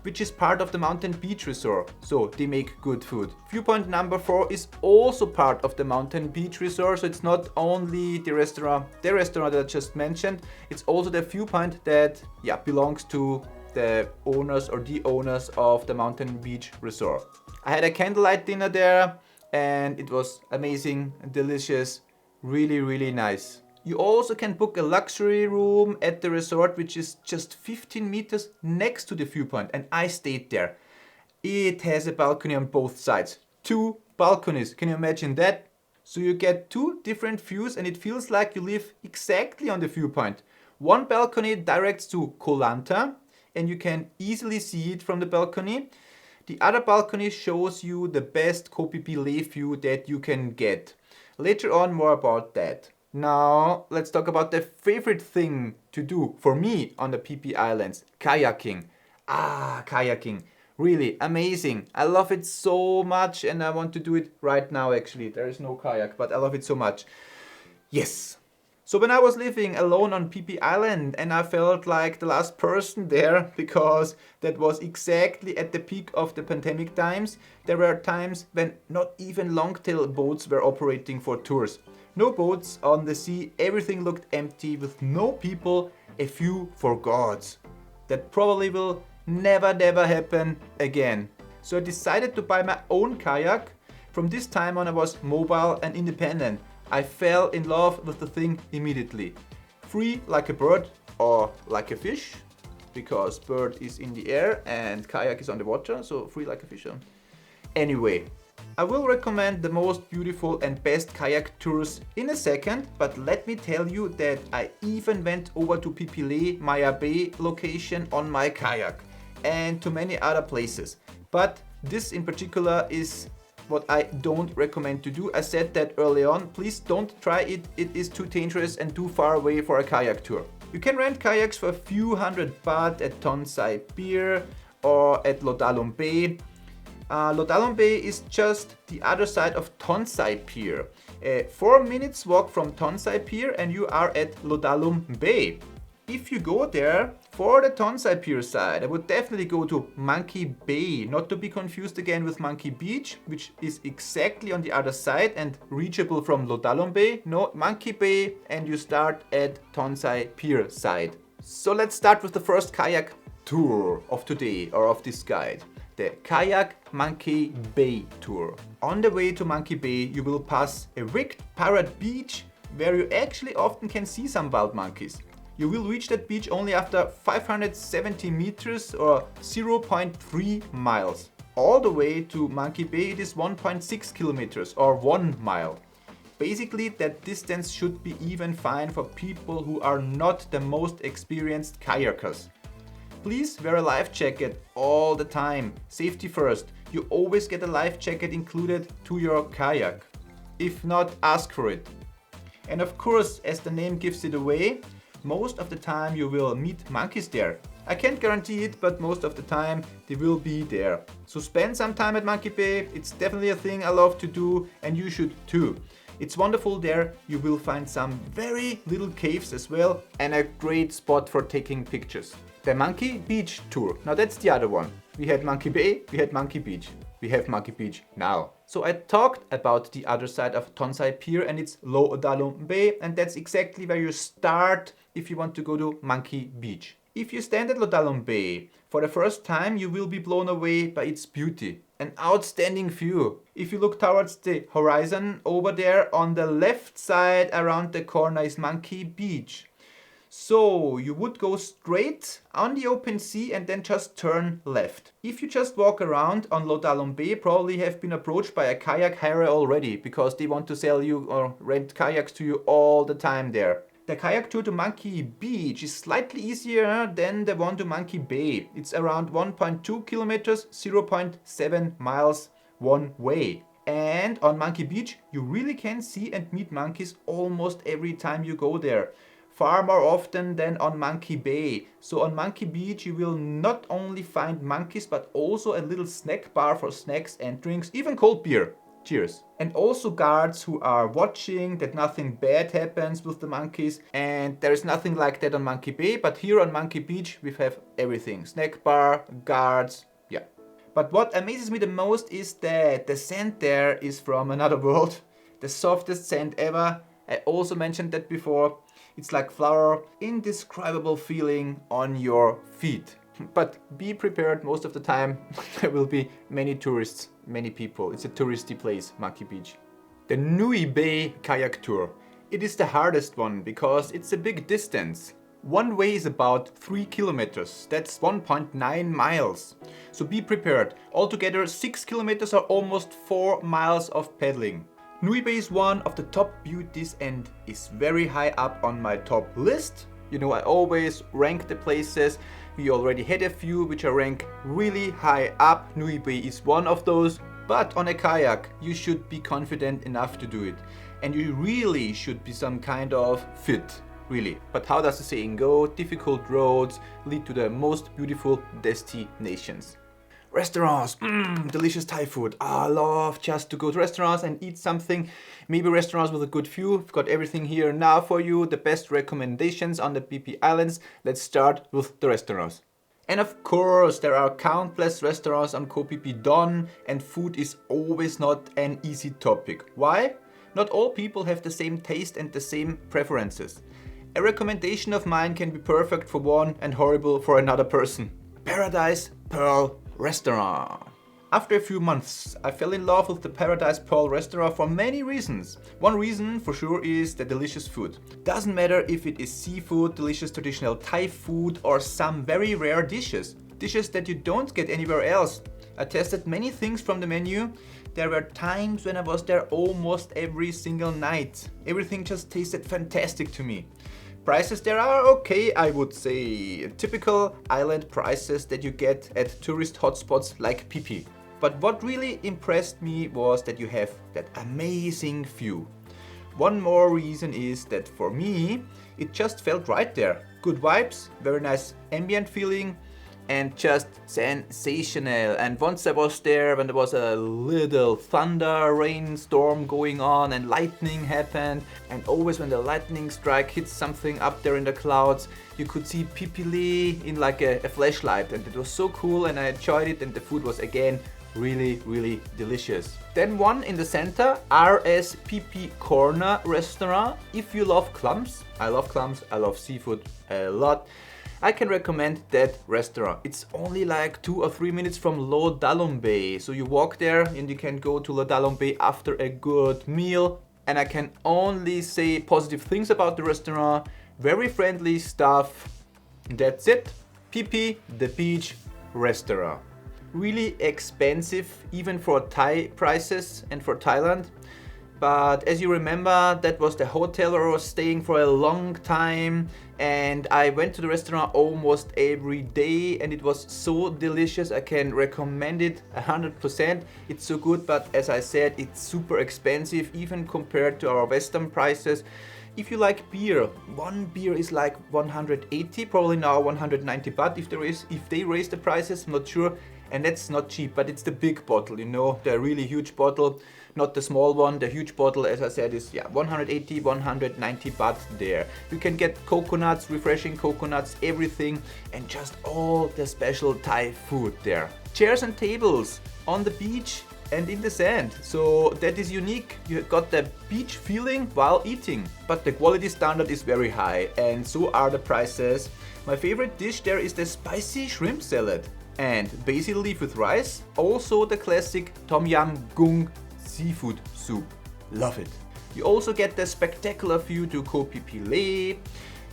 which is part of the Mountain Beach Resort, so they make good food. Viewpoint number 4 is also part of the Mountain Beach Resort, so it's not only the restaurant that I just mentioned, it's also the viewpoint that belongs to the owners of the Mountain Beach Resort. I had a candlelight dinner there and it was amazing and delicious, really nice. You also can book a luxury room at the resort, which is just 15 meters next to the viewpoint, and I stayed there. It has a balcony on both sides. 2 balconies, can you imagine that? So you get 2 different views and it feels like you live exactly on the viewpoint. One balcony directs to Koh Lanta and you can easily see it from the balcony. The other balcony shows you the best Koh Phi Phi view that you can get. Later on, more about that. Now, let's talk about the favorite thing to do for me on the Phi Phi Islands, kayaking. Kayaking, really amazing. I love it so much and I want to do it right now actually. There is no kayak, but I love it so much. Yes. So when I was living alone on Phi Phi Island and I felt like the last person there because that was exactly at the peak of the pandemic times, there were times when not even Longtail boats were operating for tours. No boats on the sea, everything looked empty with no people, a view for gods. That probably will never happen again. So I decided to buy my own kayak. From this time on I was mobile and independent. I fell in love with the thing immediately. Free like a bird or like a fish, because bird is in the air and kayak is on the water, so free like a fish. Anyway, I will recommend the most beautiful and best kayak tours in a second, but let me tell you that I even went over to Phi Phi Maya Bay location on my kayak and to many other places. But this in particular is what I don't recommend to do. I said that early on, please don't try it. It is too dangerous and too far away for a kayak tour. You can rent kayaks for a few $100 at Tonsai Pier or at Lodalum Bay. Lodalum Bay is just the other side of Tonsai Pier. 4 minutes walk from Tonsai Pier and you are at Lodalum Bay. If you go there for the Tonsai Pier side, I would definitely go to Monkey Bay, not to be confused again with Monkey Beach, which is exactly on the other side and reachable from Lodalum Bay. No, Monkey Bay, and you start at Tonsai Pier side. So let's start with the first kayak tour of today or of this guide. The Kayak Monkey Bay Tour. On the way to Monkey Bay, you will pass a rigged pirate beach where you actually often can see some wild monkeys. You will reach that beach only after 570 meters or 0.3 miles. All the way to Monkey Bay it is 1.6 kilometers or 1 mile. Basically that distance should be even fine for people who are not the most experienced kayakers. Please wear a life jacket all the time. Safety first. You always get a life jacket included to your kayak. If not, ask for it. And of course, as the name gives it away, most of the time you will meet monkeys there. I can't guarantee it, but most of the time they will be there. So spend some time at Monkey Bay. It's definitely a thing I love to do and you should too. It's wonderful there. You will find some very little caves as well and a great spot for taking pictures. The Monkey Beach Tour. Now that's the other one. We had Monkey Bay, we had Monkey Beach. We have Monkey Beach now. So I talked about the other side of Tonsai Pier and it's Lodalum Bay, and that's exactly where you start if you want to go to Monkey Beach. If you stand at Lodalum Bay for the first time, you will be blown away by its beauty. An outstanding view. If you look towards the horizon over there on the left side around the corner is Monkey Beach. So you would go straight on the open sea and then just turn left. If you just walk around on Lodalum Bay, probably have been approached by a kayak hirer already because they want to sell you or rent kayaks to you all the time there. The kayak tour to Monkey Beach is slightly easier than the one to Monkey Bay. It's around 1.2 kilometers, 0.7 miles one way. And on Monkey Beach, you really can see and meet monkeys almost every time you go there. Far more often than on Monkey Bay. So on Monkey Beach you will not only find monkeys but also a little snack bar for snacks and drinks, even cold beer. Cheers. And also guards who are watching that nothing bad happens with the monkeys, and there is nothing like that on Monkey Bay, but here on Monkey Beach we have everything. Snack bar, guards, yeah. But what amazes me the most is that the sand there is from another world. The softest sand ever. I also mentioned that before. It's like flour, indescribable feeling on your feet. But be prepared, most of the time there will be many tourists, many people. It's a touristy place, Monkey Beach. The Nui Bay Kayak Tour. It is the hardest one because it's a big distance. One way is about 3 kilometers. That's 1.9 miles. So be prepared. Altogether 6 kilometers are almost 4 miles of paddling. Nui Bay is one of the top beauties and is very high up on my top list. You know, I always rank the places. We already had a few which are ranked really high up. Nui Bay is one of those. But on a kayak, you should be confident enough to do it. And you really should be some kind of fit, really. But how does the saying go? Difficult roads lead to the most beautiful destinations. Restaurants, delicious Thai food. I love just to go to restaurants and eat something. Maybe restaurants with a good view. I've got everything here now for you. The best recommendations on the Phi Phi Islands. Let's start with the restaurants. And of course, there are countless restaurants on Koh Phi Phi Don, and food is always not an easy topic. Why? Not all people have the same taste and the same preferences. A recommendation of mine can be perfect for one and horrible for another person. Paradise Pearl Restaurant. After a few months, I fell in love with the Paradise Pearl restaurant for many reasons. One reason for sure is the delicious food. Doesn't matter if it is seafood, delicious traditional Thai food, or some very rare dishes. Dishes that you don't get anywhere else. I tested many things from the menu There were times when I was there almost every single night. Everything just tasted fantastic to me. Prices there are okay, I would say. Typical island prices that you get at tourist hotspots like Phi Phi. But what really impressed me was that you have that amazing view. One more reason is that for me, it just felt right there. Good vibes, very nice ambient feeling, and just sensational. And once I was there, when there was a little thunder, rainstorm going on and lightning happened, and always when the lightning strike hits something up there in the clouds, you could see Phi Phi in like a flashlight, and it was so cool and I enjoyed it, and the food was again really delicious. Then one in the center, RS Phi Phi Corner restaurant. If you love clams, I love seafood a lot, I can recommend that restaurant. It's only like 2 or 3 minutes from Lo Dalum Bay. So you walk there and you can go to Lo Dalum Bay after a good meal. And I can only say positive things about the restaurant. Very friendly staff. That's it. Phi Phi, the beach restaurant. Really expensive even for Thai prices and for Thailand. But as you remember, that was the hotel where I was staying for a long time, and I went to the restaurant almost every day and it was so delicious. I can recommend it 100%. It's so good, but as I said, it's super expensive even compared to our Western prices. If you like beer, one beer is like 180, probably now 190 baht if they raise the prices, I'm not sure. And that's not cheap, but it's the big bottle, you know, the really huge bottle, not the small one. The huge bottle, as I said, is 180, 190 baht there. You can get coconuts, refreshing coconuts, everything, and just all the special Thai food there. Chairs and tables on the beach and in the sand. So that is unique. You got the beach feeling while eating. But the quality standard is very high, and so are the prices. My favorite dish there is the spicy shrimp salad and basil leaf with rice. Also the classic Tom Yum Goong seafood soup. Love it. You also get the spectacular view to Koh Phi Phi Leh.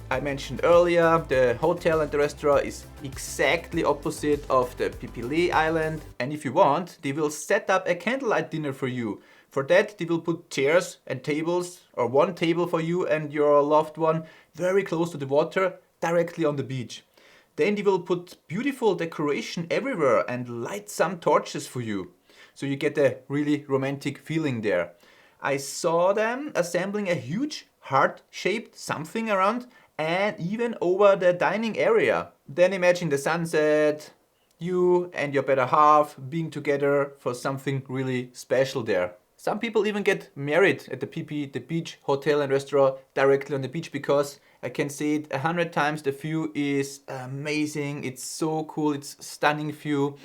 I mentioned earlier, the hotel and the restaurant is exactly opposite of the Phi Phi Leh island. And if you want, they will set up a candlelight dinner for you. For that, they will put chairs and tables, or one table for you and your loved one, very close to the water, directly on the beach. Then they will put beautiful decoration everywhere and light some torches for you. So you get a really romantic feeling there. I saw them assembling a huge heart-shaped something around and even over the dining area. Then imagine the sunset, you and your better half being together for something really special there. Some people even get married at the Phi Phi, the beach hotel and restaurant directly on the beach, because I can say it 100 times, the view is amazing. It's so cool, it's stunning view.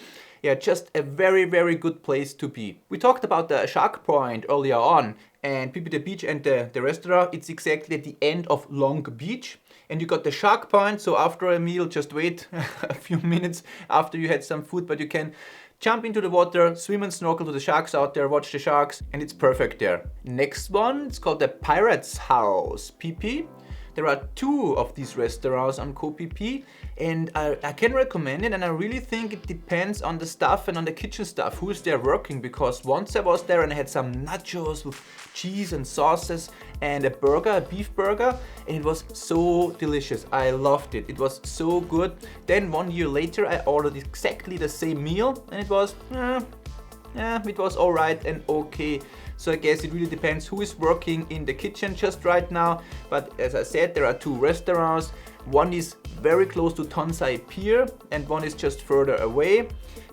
Yeah, just a very good place to be. We talked about the Shark Point earlier on, and Phi Phi the beach and the restaurant, it's exactly at the end of Long Beach. And you got the Shark Point, so after a meal, just wait a few minutes after you had some food, but you can jump into the water, swim and snorkel to the sharks out there, watch the sharks, and it's perfect there. Next one, it's called the Pirate's House, Phi Phi. There are 2 of these restaurants on Koh Phi Phi, and I can recommend it, and I really think it depends on the staff and on the kitchen staff who is there working, because once I was there and I had some nachos with cheese and sauces and a burger, a beef burger, and it was so delicious. I loved it. It was so good. Then 1 year later I ordered exactly the same meal and it was alright and okay. So I guess it really depends who is working in the kitchen just right now. But as I said, there are 2 restaurants. One is very close to Tonsai Pier and one is just further away.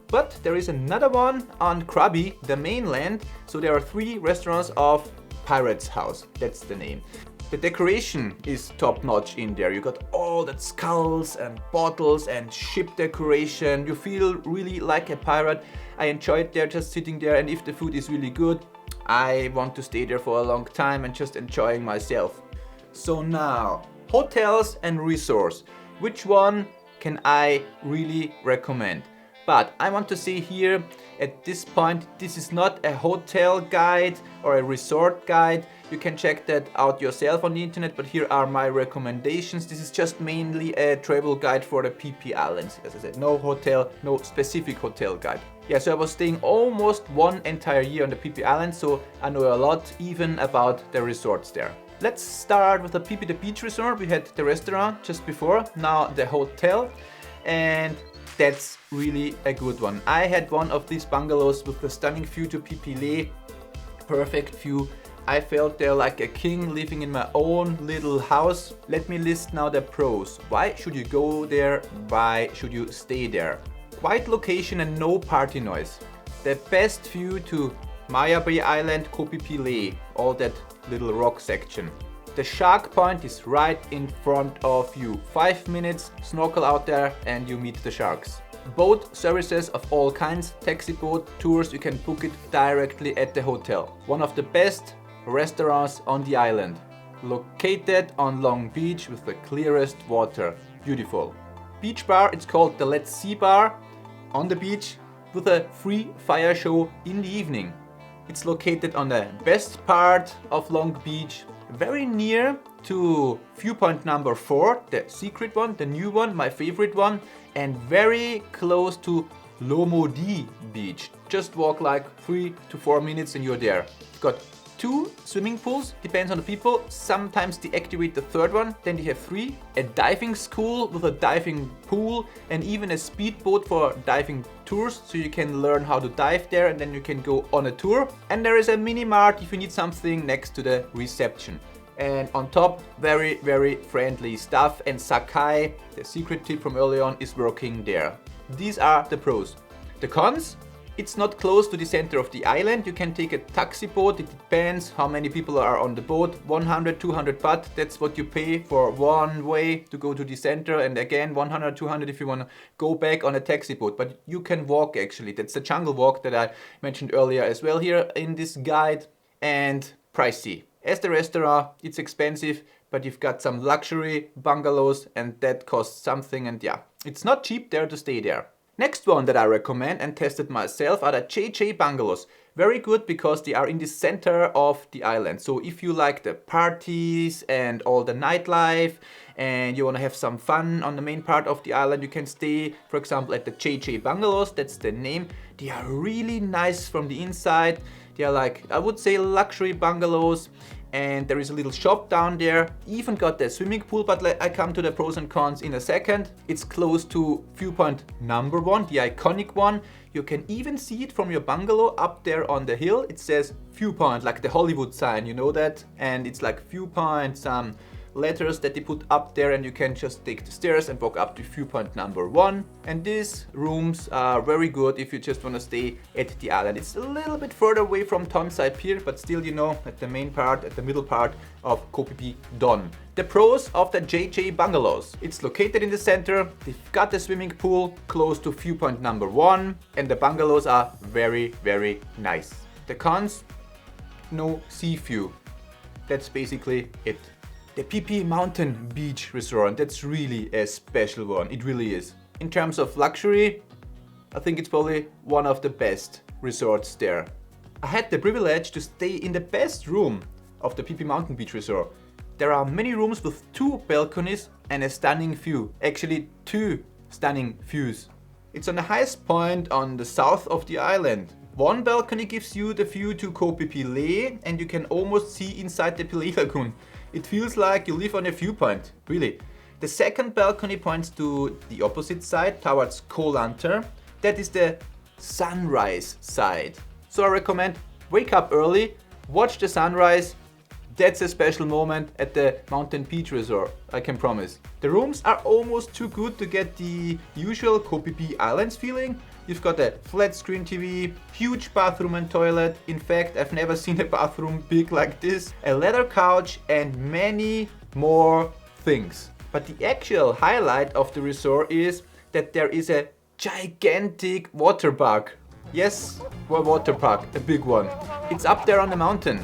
But there is another one on Krabi, the mainland. So there are 3 restaurants of Pirate's House. That's the name. The decoration is top notch in there. You got all that skulls and bottles and ship decoration. You feel really like a pirate. I enjoyed there just sitting there, and if the food is really good, I want to stay there for a long time and just enjoying myself. So now, hotels and resorts. Which one can I really recommend? But I want to say here, at this point, this is not a hotel guide or a resort guide. You can check that out yourself on the internet, but here are my recommendations. This is just mainly a travel guide for the Phi Phi Islands. As I said, no hotel, no specific hotel guide. Yeah, so I was staying almost one entire year on the Phi Phi Islands, so I know a lot even about the resorts there. Let's start with the Phi Phi the Beach Resort. We had the restaurant just before, now the hotel, and that's really a good one. I had one of these bungalows with the stunning view to Phi Phi Leh. Perfect view. I felt there like a king living in my own little house. Let me list now the pros. Why should you go there? Why should you stay there? Quiet location and no party noise. The best view to Maya Bay Island, Koh Phi Phi Leh, all that little rock section. The shark point is right in front of you. 5 minutes, snorkel out there and you meet the sharks. Boat services of all kinds, taxi boat tours, you can book it directly at the hotel. One of the best restaurants on the island. Located on Long Beach with the clearest water. Beautiful. Beach bar, it's called the Let's See Bar on the beach with a free fire show in the evening. It's located on the best part of Long Beach, very near to viewpoint number 4, the secret one, the new one, my favorite one, and very close to Lomodi Beach. Just walk like 3 to 4 minutes and you're there. It's got 2 swimming pools, depends on the people. Sometimes they activate the 3rd one, then they have 3. A diving school with a diving pool and even a speedboat for diving tours, so you can learn how to dive there and then you can go on a tour. And there is a mini mart if you need something next to the reception. And on top, very, very friendly staff, and Sakai, the secret tip from early on, is working there. These are the pros. The cons? It's not close to the center of the island. You can take a taxi boat. It depends how many people are on the boat. 100, 200 baht. That's what you pay for one way to go to the center. And again, 100, 200 if you want to go back on a taxi boat. But you can walk actually. That's the jungle walk that I mentioned earlier as well here in this guide. And pricey. As the restaurant, it's expensive, but you've got some luxury bungalows and that costs something. And yeah, it's not cheap there to stay there. Next one that I recommend and tested myself are the JJ bungalows. Very good because they are in the center of the island. So if you like the parties and all the nightlife and you want to have some fun on the main part of the island, you can stay, for example, at the JJ bungalows. That's the name. They are really nice from the inside. They are like, I would say, luxury bungalows. And there is a little shop down there. Even got the swimming pool, but I come to the pros and cons in a second. It's close to viewpoint number 1, the iconic one. You can even see it from your bungalow up there on the hill. It says viewpoint, like the Hollywood sign, you know that? And it's like viewpoint, some letters that they put up there, and you can just take the stairs and walk up to viewpoint number 1. And these rooms are very good if you just want to stay at the island. It's a little bit further away from Tonsai Pier, but still, you know, at the main part, at the middle part of Koh Phi Phi Don. The pros of the JJ bungalows. It's located in the center, they've got the swimming pool close to viewpoint number 1, and the bungalows are very, very nice. The cons? No sea view. That's basically it. The Phi Phi Mountain Beach Resort, that's really a special one, it really is. In terms of luxury, I think it's probably one of the best resorts there. I had the privilege to stay in the best room of the Phi Phi Mountain Beach Resort. There are many rooms with 2 balconies and a stunning view, actually 2 stunning views. It's on the highest point on the south of the island. One balcony gives you the view to Koh Phi Phi Leh and you can almost see inside the Phi Lagoon. It feels like you live on a viewpoint, really. The second balcony points to the opposite side, towards Koh Lantern. That is the sunrise side. So I recommend wake up early, watch the sunrise. That's a special moment at the Mountain Beach Resort, I can promise. The rooms are almost too good to get the usual Koh Phi Phi Islands feeling. You've got a flat screen TV, huge bathroom and toilet. In fact, I've never seen a bathroom big like this. A leather couch and many more things. But the actual highlight of the resort is that there is a gigantic water park. Yes, a water park, a big one. It's up there on the mountain.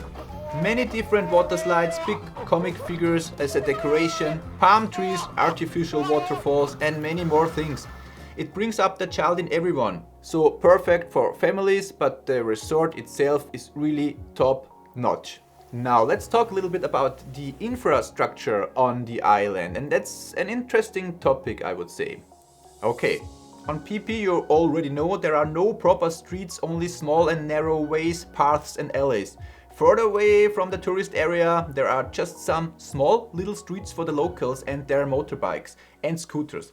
Many different water slides, big comic figures as a decoration, palm trees, artificial waterfalls and many more things. It brings up the child in everyone. So perfect for families, but the resort itself is really top notch. Now let's talk a little bit about the infrastructure on the island, and that's an interesting topic, I would say. Okay, on Phi Phi you already know there are no proper streets, only small and narrow ways, paths and alleys. Further away from the tourist area there are just some small little streets for the locals and their motorbikes and scooters.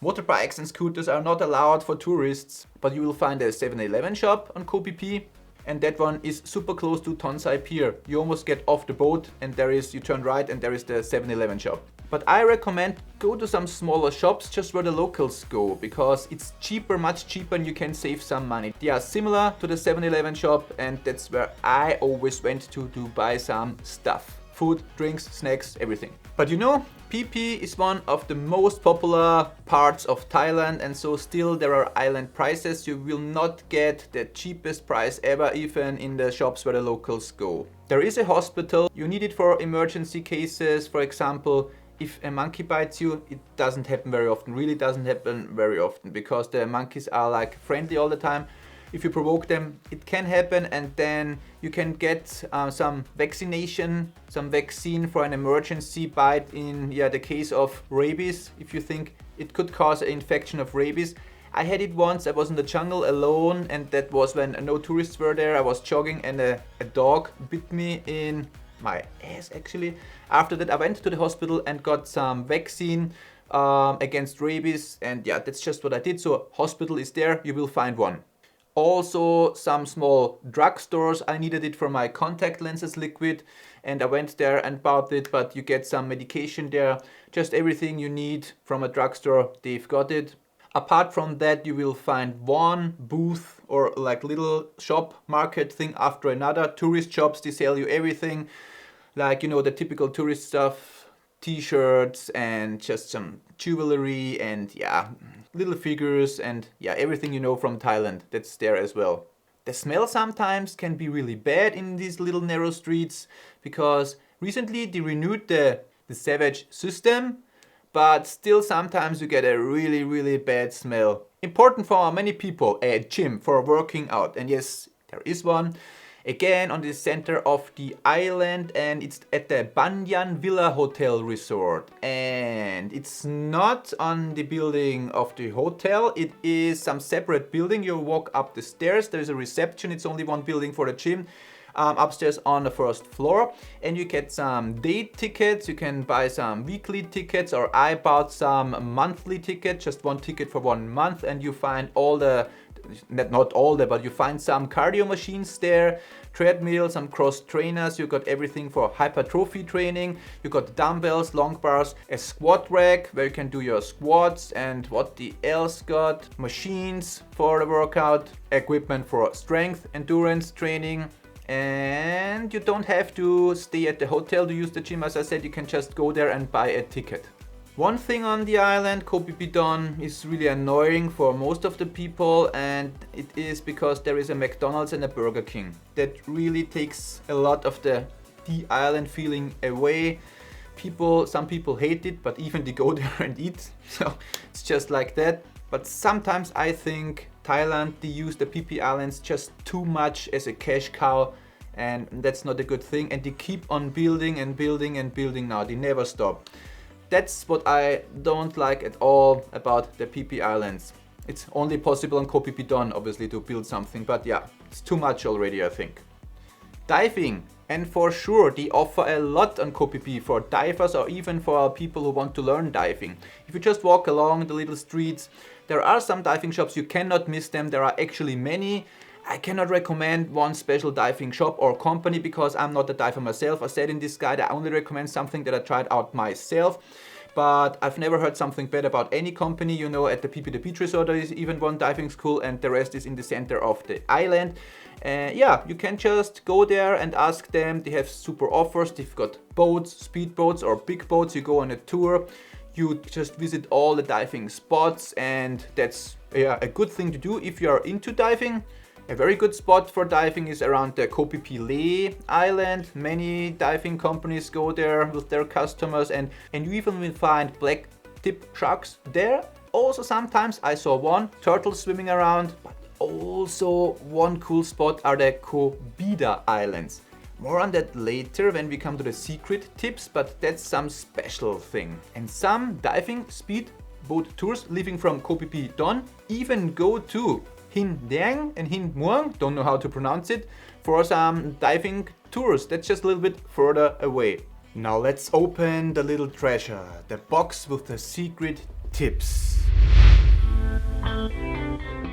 Motorbikes and scooters are not allowed for tourists, but you will find a 7-Eleven shop on Koh Phi Phi, and that one is super close to Tonsai Pier. You almost get off the boat and you turn right and there is the 7-Eleven shop. But I recommend go to some smaller shops just where the locals go, because it's cheaper, much cheaper, and you can save some money. They are similar to the 7-Eleven shop, and that's where I always went to buy some stuff. Food, drinks, snacks, everything. But you know, Phi Phi is one of the most popular parts of Thailand, and so still there are island prices. You will not get the cheapest price ever, even in the shops where the locals go. There is a hospital. You need it for emergency cases. For example, if a monkey bites you, it doesn't happen very often, really doesn't happen very often, because the monkeys are like friendly all the time. If you provoke them, it can happen, and then you can get some vaccine for an emergency bite in the case of rabies, if you think it could cause an infection of rabies. I had it once. I was in the jungle alone, and that was when no tourists were there. I was jogging and a dog bit me in my ass actually. After that I went to the hospital and got some vaccine against rabies, and yeah, that's just what I did. So hospital is there, you will find one. Also some small drugstores. I needed it for my contact lenses liquid, and I went there and bought it, but you get some medication there. Just everything you need from a drugstore, they've got it. Apart from that, you will find one booth or like little shop market thing after another. Tourist shops, they sell you everything, like, you know, the typical tourist stuff, t-shirts and just some jewelry and yeah, little figures and yeah, everything you know from Thailand, that's there as well. The smell sometimes can be really bad in these little narrow streets, because recently they renewed the sewage system, but still sometimes you get a really bad smell. Important for many people, a gym for working out, and yes, there is one. Again on the center of the island, and it's at the Banyan Villa Hotel Resort, and it's not on the building of the hotel. It is some separate building. You walk up the stairs, there's a reception. It's only one building for the gym, upstairs on the first floor, and you get some day tickets. You can buy some weekly tickets, or I bought some monthly tickets, just one ticket for 1 month, and you find all the, not all the, but you find some cardio machines there, treadmill, some cross trainers. You got everything for hypertrophy training. You got dumbbells, long bars, a squat rack where you can do your squats, and what the else got, machines for the workout, equipment for strength, endurance training. And you don't have to stay at the hotel to use the gym. As I said, you can just go there and buy a ticket. One thing on the island, Koh Phi Phi is really annoying for most of the people, and it is because there is a McDonald's and a Burger King. That really takes a lot of the island feeling away. Some people hate it, but even they go there and eat. So it's just like that. But sometimes I think Thailand, they use the Phi Phi Islands just too much as a cash cow, and that's not a good thing. And they keep on building and building and building now. They never stop. That's what I don't like at all about the Phi Phi Islands. It's only possible on Koh Phi Phi obviously to build something, but yeah, it's too much already, I think. Diving, and for sure they offer a lot on Koh Phi Phi for divers, or even for people who want to learn diving. If you just walk along the little streets, there are some diving shops. You cannot miss them. There are actually many. I cannot recommend one special diving shop or company because I'm not a diver myself. I said in this guide I only recommend something that I tried out myself, but I've never heard something bad about any company. You know, at the Phi Phi the Beach Resort there is even one diving school, and the rest is in the center of the island. Yeah, you can just go there and ask them. They have super offers. They've got boats, speed boats or big boats. You go on a tour. You just visit all the diving spots, and that's a good thing to do if you are into diving. A very good spot for diving is around the Koh Phi Phi Leh Island. Many diving companies go there with their customers, and you even will find black tip sharks there. Also sometimes I saw one turtle swimming around, but also one cool spot are the Koh Phi Islands. More on that later when we come to the secret tips, but that's some special thing. And some diving speed boat tours leaving from Koh Phi Phi Don even go to Hin Daeng and Hin Muang, don't know how to pronounce it, for some diving tours. That's just a little bit further away. Now let's open the little treasure, the box with the secret tips.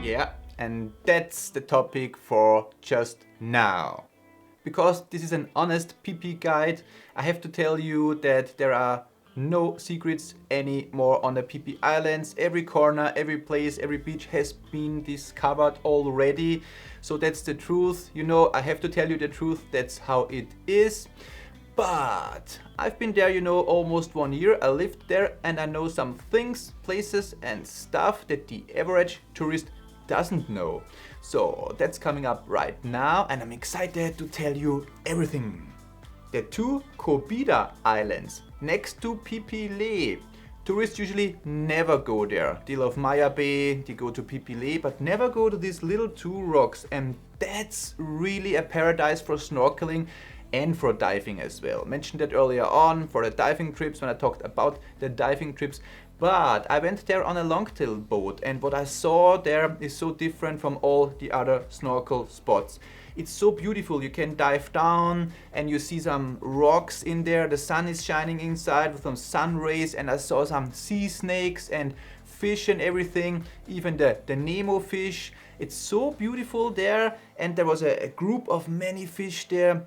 Yeah, and that's the topic for just now. Because this is an honest PP guide, I have to tell you that there are no secrets anymore on the Phi Phi Islands. Every corner, every place, every beach has been discovered already. So that's the truth. You know, I have to tell you the truth. That's how it is. But I've been there, you know, almost 1 year. I lived there and I know some things, places and stuff that the average tourist doesn't know. So that's coming up right now and I'm excited to tell you everything. The two Koh Phi Phi Islands next to Phi Phi Le. Tourists usually never go there. They love Maya Bay, they go to Phi Phi Le, but never go to these little two rocks, and that's really a paradise for snorkeling and for diving as well. Mentioned that earlier on for the diving trips when I talked about the diving trips. But I went there on a longtail boat and what I saw there is so different from all the other snorkel spots. It's so beautiful. You can dive down and you see some rocks in there. The sun is shining inside with some sun rays and I saw some sea snakes and fish and everything, even the Nemo fish. It's so beautiful there and there was a group of many fish there.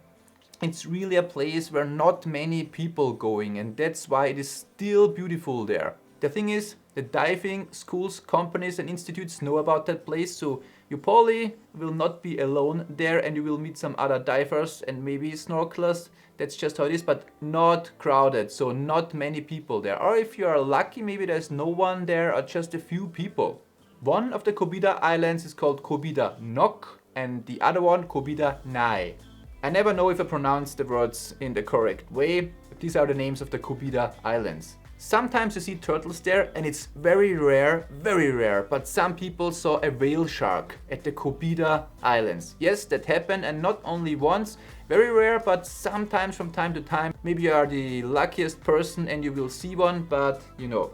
It's really a place where not many people going and that's why it is still beautiful there. The thing is, the diving schools, companies and institutes know about that place, so you probably will not be alone there and you will meet some other divers and maybe snorkelers. That's just how it is, but not crowded, so not many people there. Or if you are lucky, maybe there's no one there or just a few people. One of the Koh Phi Phi Islands is called Koh Phi Phi Nok and the other one Koh Phi Phi Nai. I never know if I pronounce the words in the correct way, but these are the names of the Koh Phi Phi Islands. Sometimes you see turtles there and it's very rare, but some people saw a whale shark at the Koh Phi Phi Islands. Yes, that happened and not only once, very rare, but sometimes from time to time. Maybe you are the luckiest person and you will see one, but you know,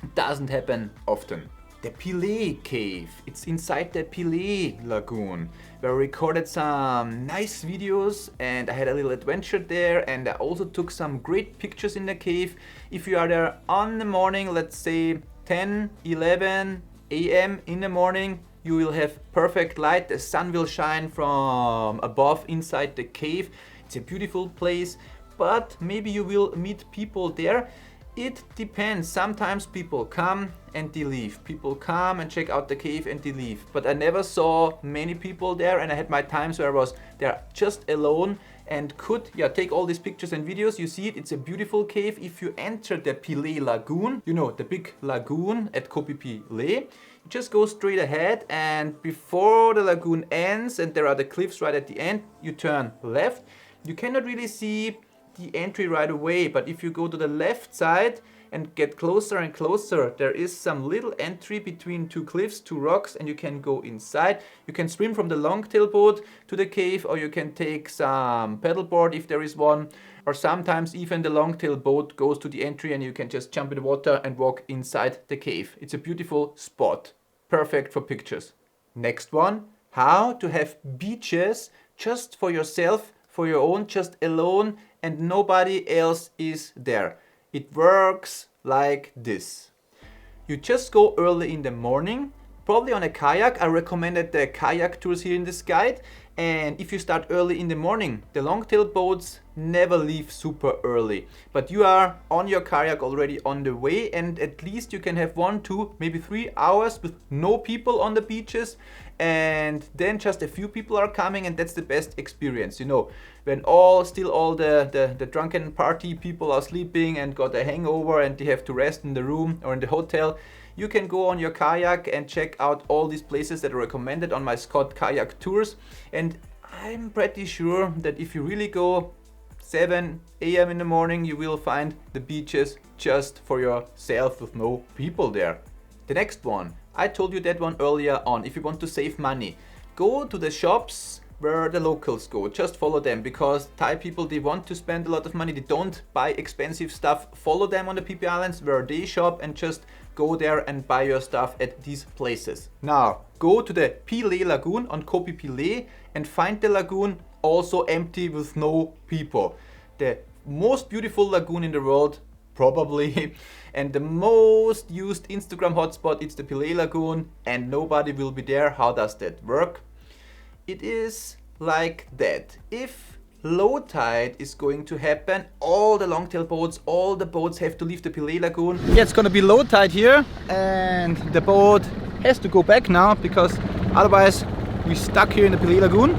it doesn't happen often. The Phi Le cave, it's inside the Phi Le lagoon, where I recorded some nice videos and I had a little adventure there and I also took some great pictures in the cave. If you are there on the morning, let's say 10, 11 a.m. in the morning, you will have perfect light, the sun will shine from above inside the cave. It's a beautiful place, but maybe you will meet people there. It depends. Sometimes people come and they leave. People come and check out the cave and they leave. But I never saw many people there and I had my times where I was there just alone and could take all these pictures and videos. You see it, it's a beautiful cave. If you enter the Phi Le lagoon, you know, the big lagoon at Koh Phi Phi Le, you just go straight ahead and before the lagoon ends and there are the cliffs right at the end, you turn left. You cannot really see the entry right away, but if you go to the left side and get closer and closer, there is some little entry between two cliffs, two rocks, and you can go inside. You can swim from the longtail boat to the cave, or you can take some paddleboard if there is one, or sometimes even the longtail boat goes to the entry and you can just jump in the water and walk inside the cave. It's a beautiful spot, perfect for pictures. Next one, how to have beaches just for yourself, for your own, just alone, and nobody else is there. It works like this. You just go early in the morning, probably on a kayak. I recommended the Kayak Tours here in this guide. And if you start early in the morning, the longtail boats never leave super early. But you are on your kayak already on the way and at least you can have 1, 2, maybe 3 hours with no people on the beaches. And then just a few people are coming and that's the best experience. You know, when all the drunken party people are sleeping and got a hangover and they have to rest in the room or in the hotel, you can go on your kayak and check out all these places that are recommended on my Scott Kayak Tours. And I'm pretty sure that if you really go 7 a.m. in the morning, you will find the beaches just for yourself with no people there. The next one, I told you that one earlier on. If you want to save money, go to the shops where the locals go. Just follow them, because Thai people, they want to spend a lot of money. They don't buy expensive stuff. Follow them on the Phi Phi Islands where they shop and just go there and buy your stuff at these places. Now, go to the Phi Le Lagoon on Koh Phi Phi Le and find the lagoon also empty with no people. The most beautiful lagoon in the world, probably, and the most used Instagram hotspot, it's the Phi Le Lagoon, and nobody will be there. How does that work? It is like that. If low tide is going to happen, all the longtail boats, all the boats have to leave the Phi Le Lagoon. Yeah, it's gonna be low tide here, and the boat has to go back now, because otherwise we're stuck here in the Phi Le Lagoon.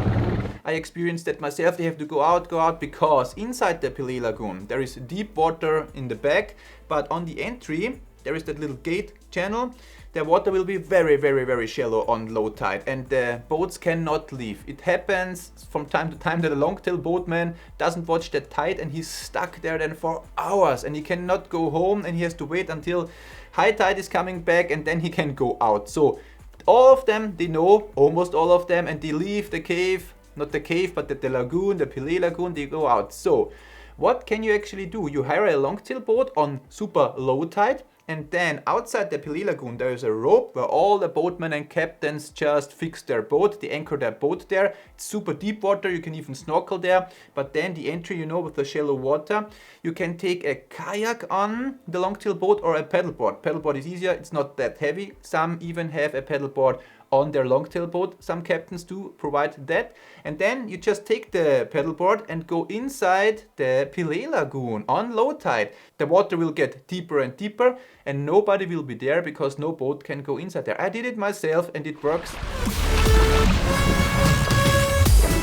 I experienced that myself. They have to go out, because inside the Phi Le Lagoon there is deep water in the back, but on the entry there is that little gate channel. The water will be very shallow on low tide, and the boats cannot leave. It happens from time to time that a longtail boatman doesn't watch the tide and he's stuck there then for hours, and he cannot go home, and he has to wait until high tide is coming back, and then he can go out. So all of them, they know, almost all of them, and they leave the cave, not the cave, but the lagoon, the Phi Le Lagoon, they go out. So what can you actually do? You hire a longtail boat on super low tide, and then outside the Phi Le Lagoon there is a rope where all the boatmen and captains just fix their boat. They anchor their boat there. It's super deep water, you can even snorkel there. But then the entry, you know, with the shallow water, you can take a kayak on the longtail boat or a paddleboard. Paddleboard is easier, it's not that heavy. Some even have a paddleboard on their longtail boat. Some captains do provide that. And then you just take the paddleboard and go inside the Phi Le Lagoon on low tide. The water will get deeper and deeper, and nobody will be there because no boat can go inside there. I did it myself and it works.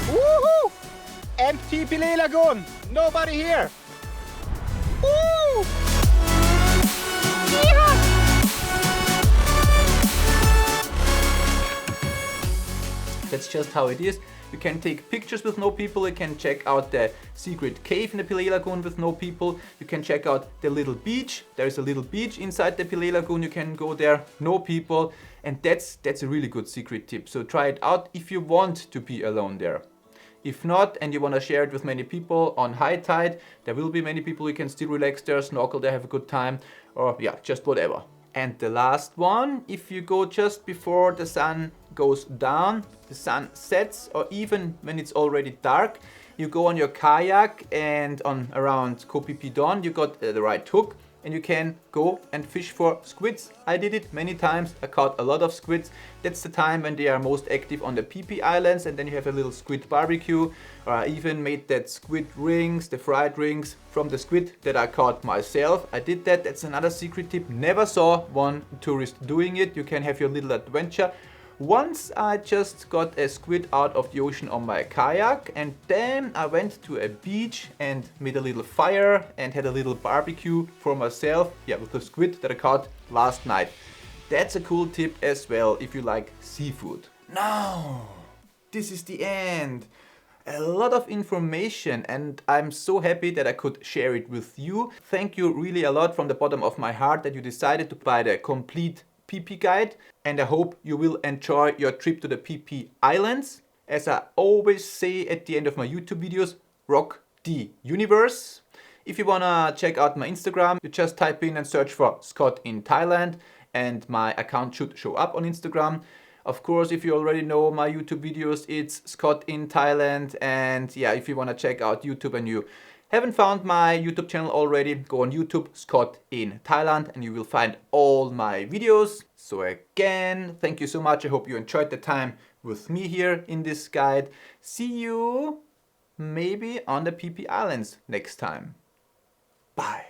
Woohoo! Empty Phi Le Lagoon. Nobody here. Woo! That's just how it is. You can take pictures with no people. You can check out the secret cave in the Phi Le Lagoon with no people. You can check out the little beach. There's a little beach inside the Phi Le Lagoon. You can go there, no people. And that's a really good secret tip. So try it out if you want to be alone there. If not, and you want to share it with many people on high tide, there will be many people. You can still relax there, snorkel there, have a good time, or yeah, just whatever. And the last one, if you go just before the sun goes down, the sun sets, or even when it's already dark, you go on your kayak, and on around Koh Phi Phi dawn you got the right hook, and you can go and fish for squids. I did it many times. I caught a lot of squids. That's the time when they are most active on the Phi Phi Islands, and then you have a little squid barbecue. Or I even made that squid rings, the fried rings from the squid that I caught myself. I did that. That's another secret tip. Never saw one tourist doing it. You can have your little adventure. Once I just got a squid out of the ocean on my kayak, and then I went to a beach and made a little fire and had a little barbecue for myself, yeah, with the squid that I caught last night. That's a cool tip as well if you like seafood. Now, this is the end. A lot of information, and I'm so happy that I could share it with you. Thank you really a lot from the bottom of my heart that you decided to buy the complete Phi Phi guide, and I hope you will enjoy your trip to the Phi Phi Islands. As I always say at the end of my YouTube videos, rock the universe. If you wanna check out my Instagram, you just type in and search for Scott in Thailand, and my account should show up on Instagram. Of course, if you already know my YouTube videos, it's Scott in Thailand. And yeah, if you wanna check out YouTube and you haven't found my YouTube channel already, go on YouTube, Scott in Thailand, and you will find all my videos. So again, thank you so much. I hope you enjoyed the time with me here in this guide. See you maybe on the Phi Phi Islands next time. Bye.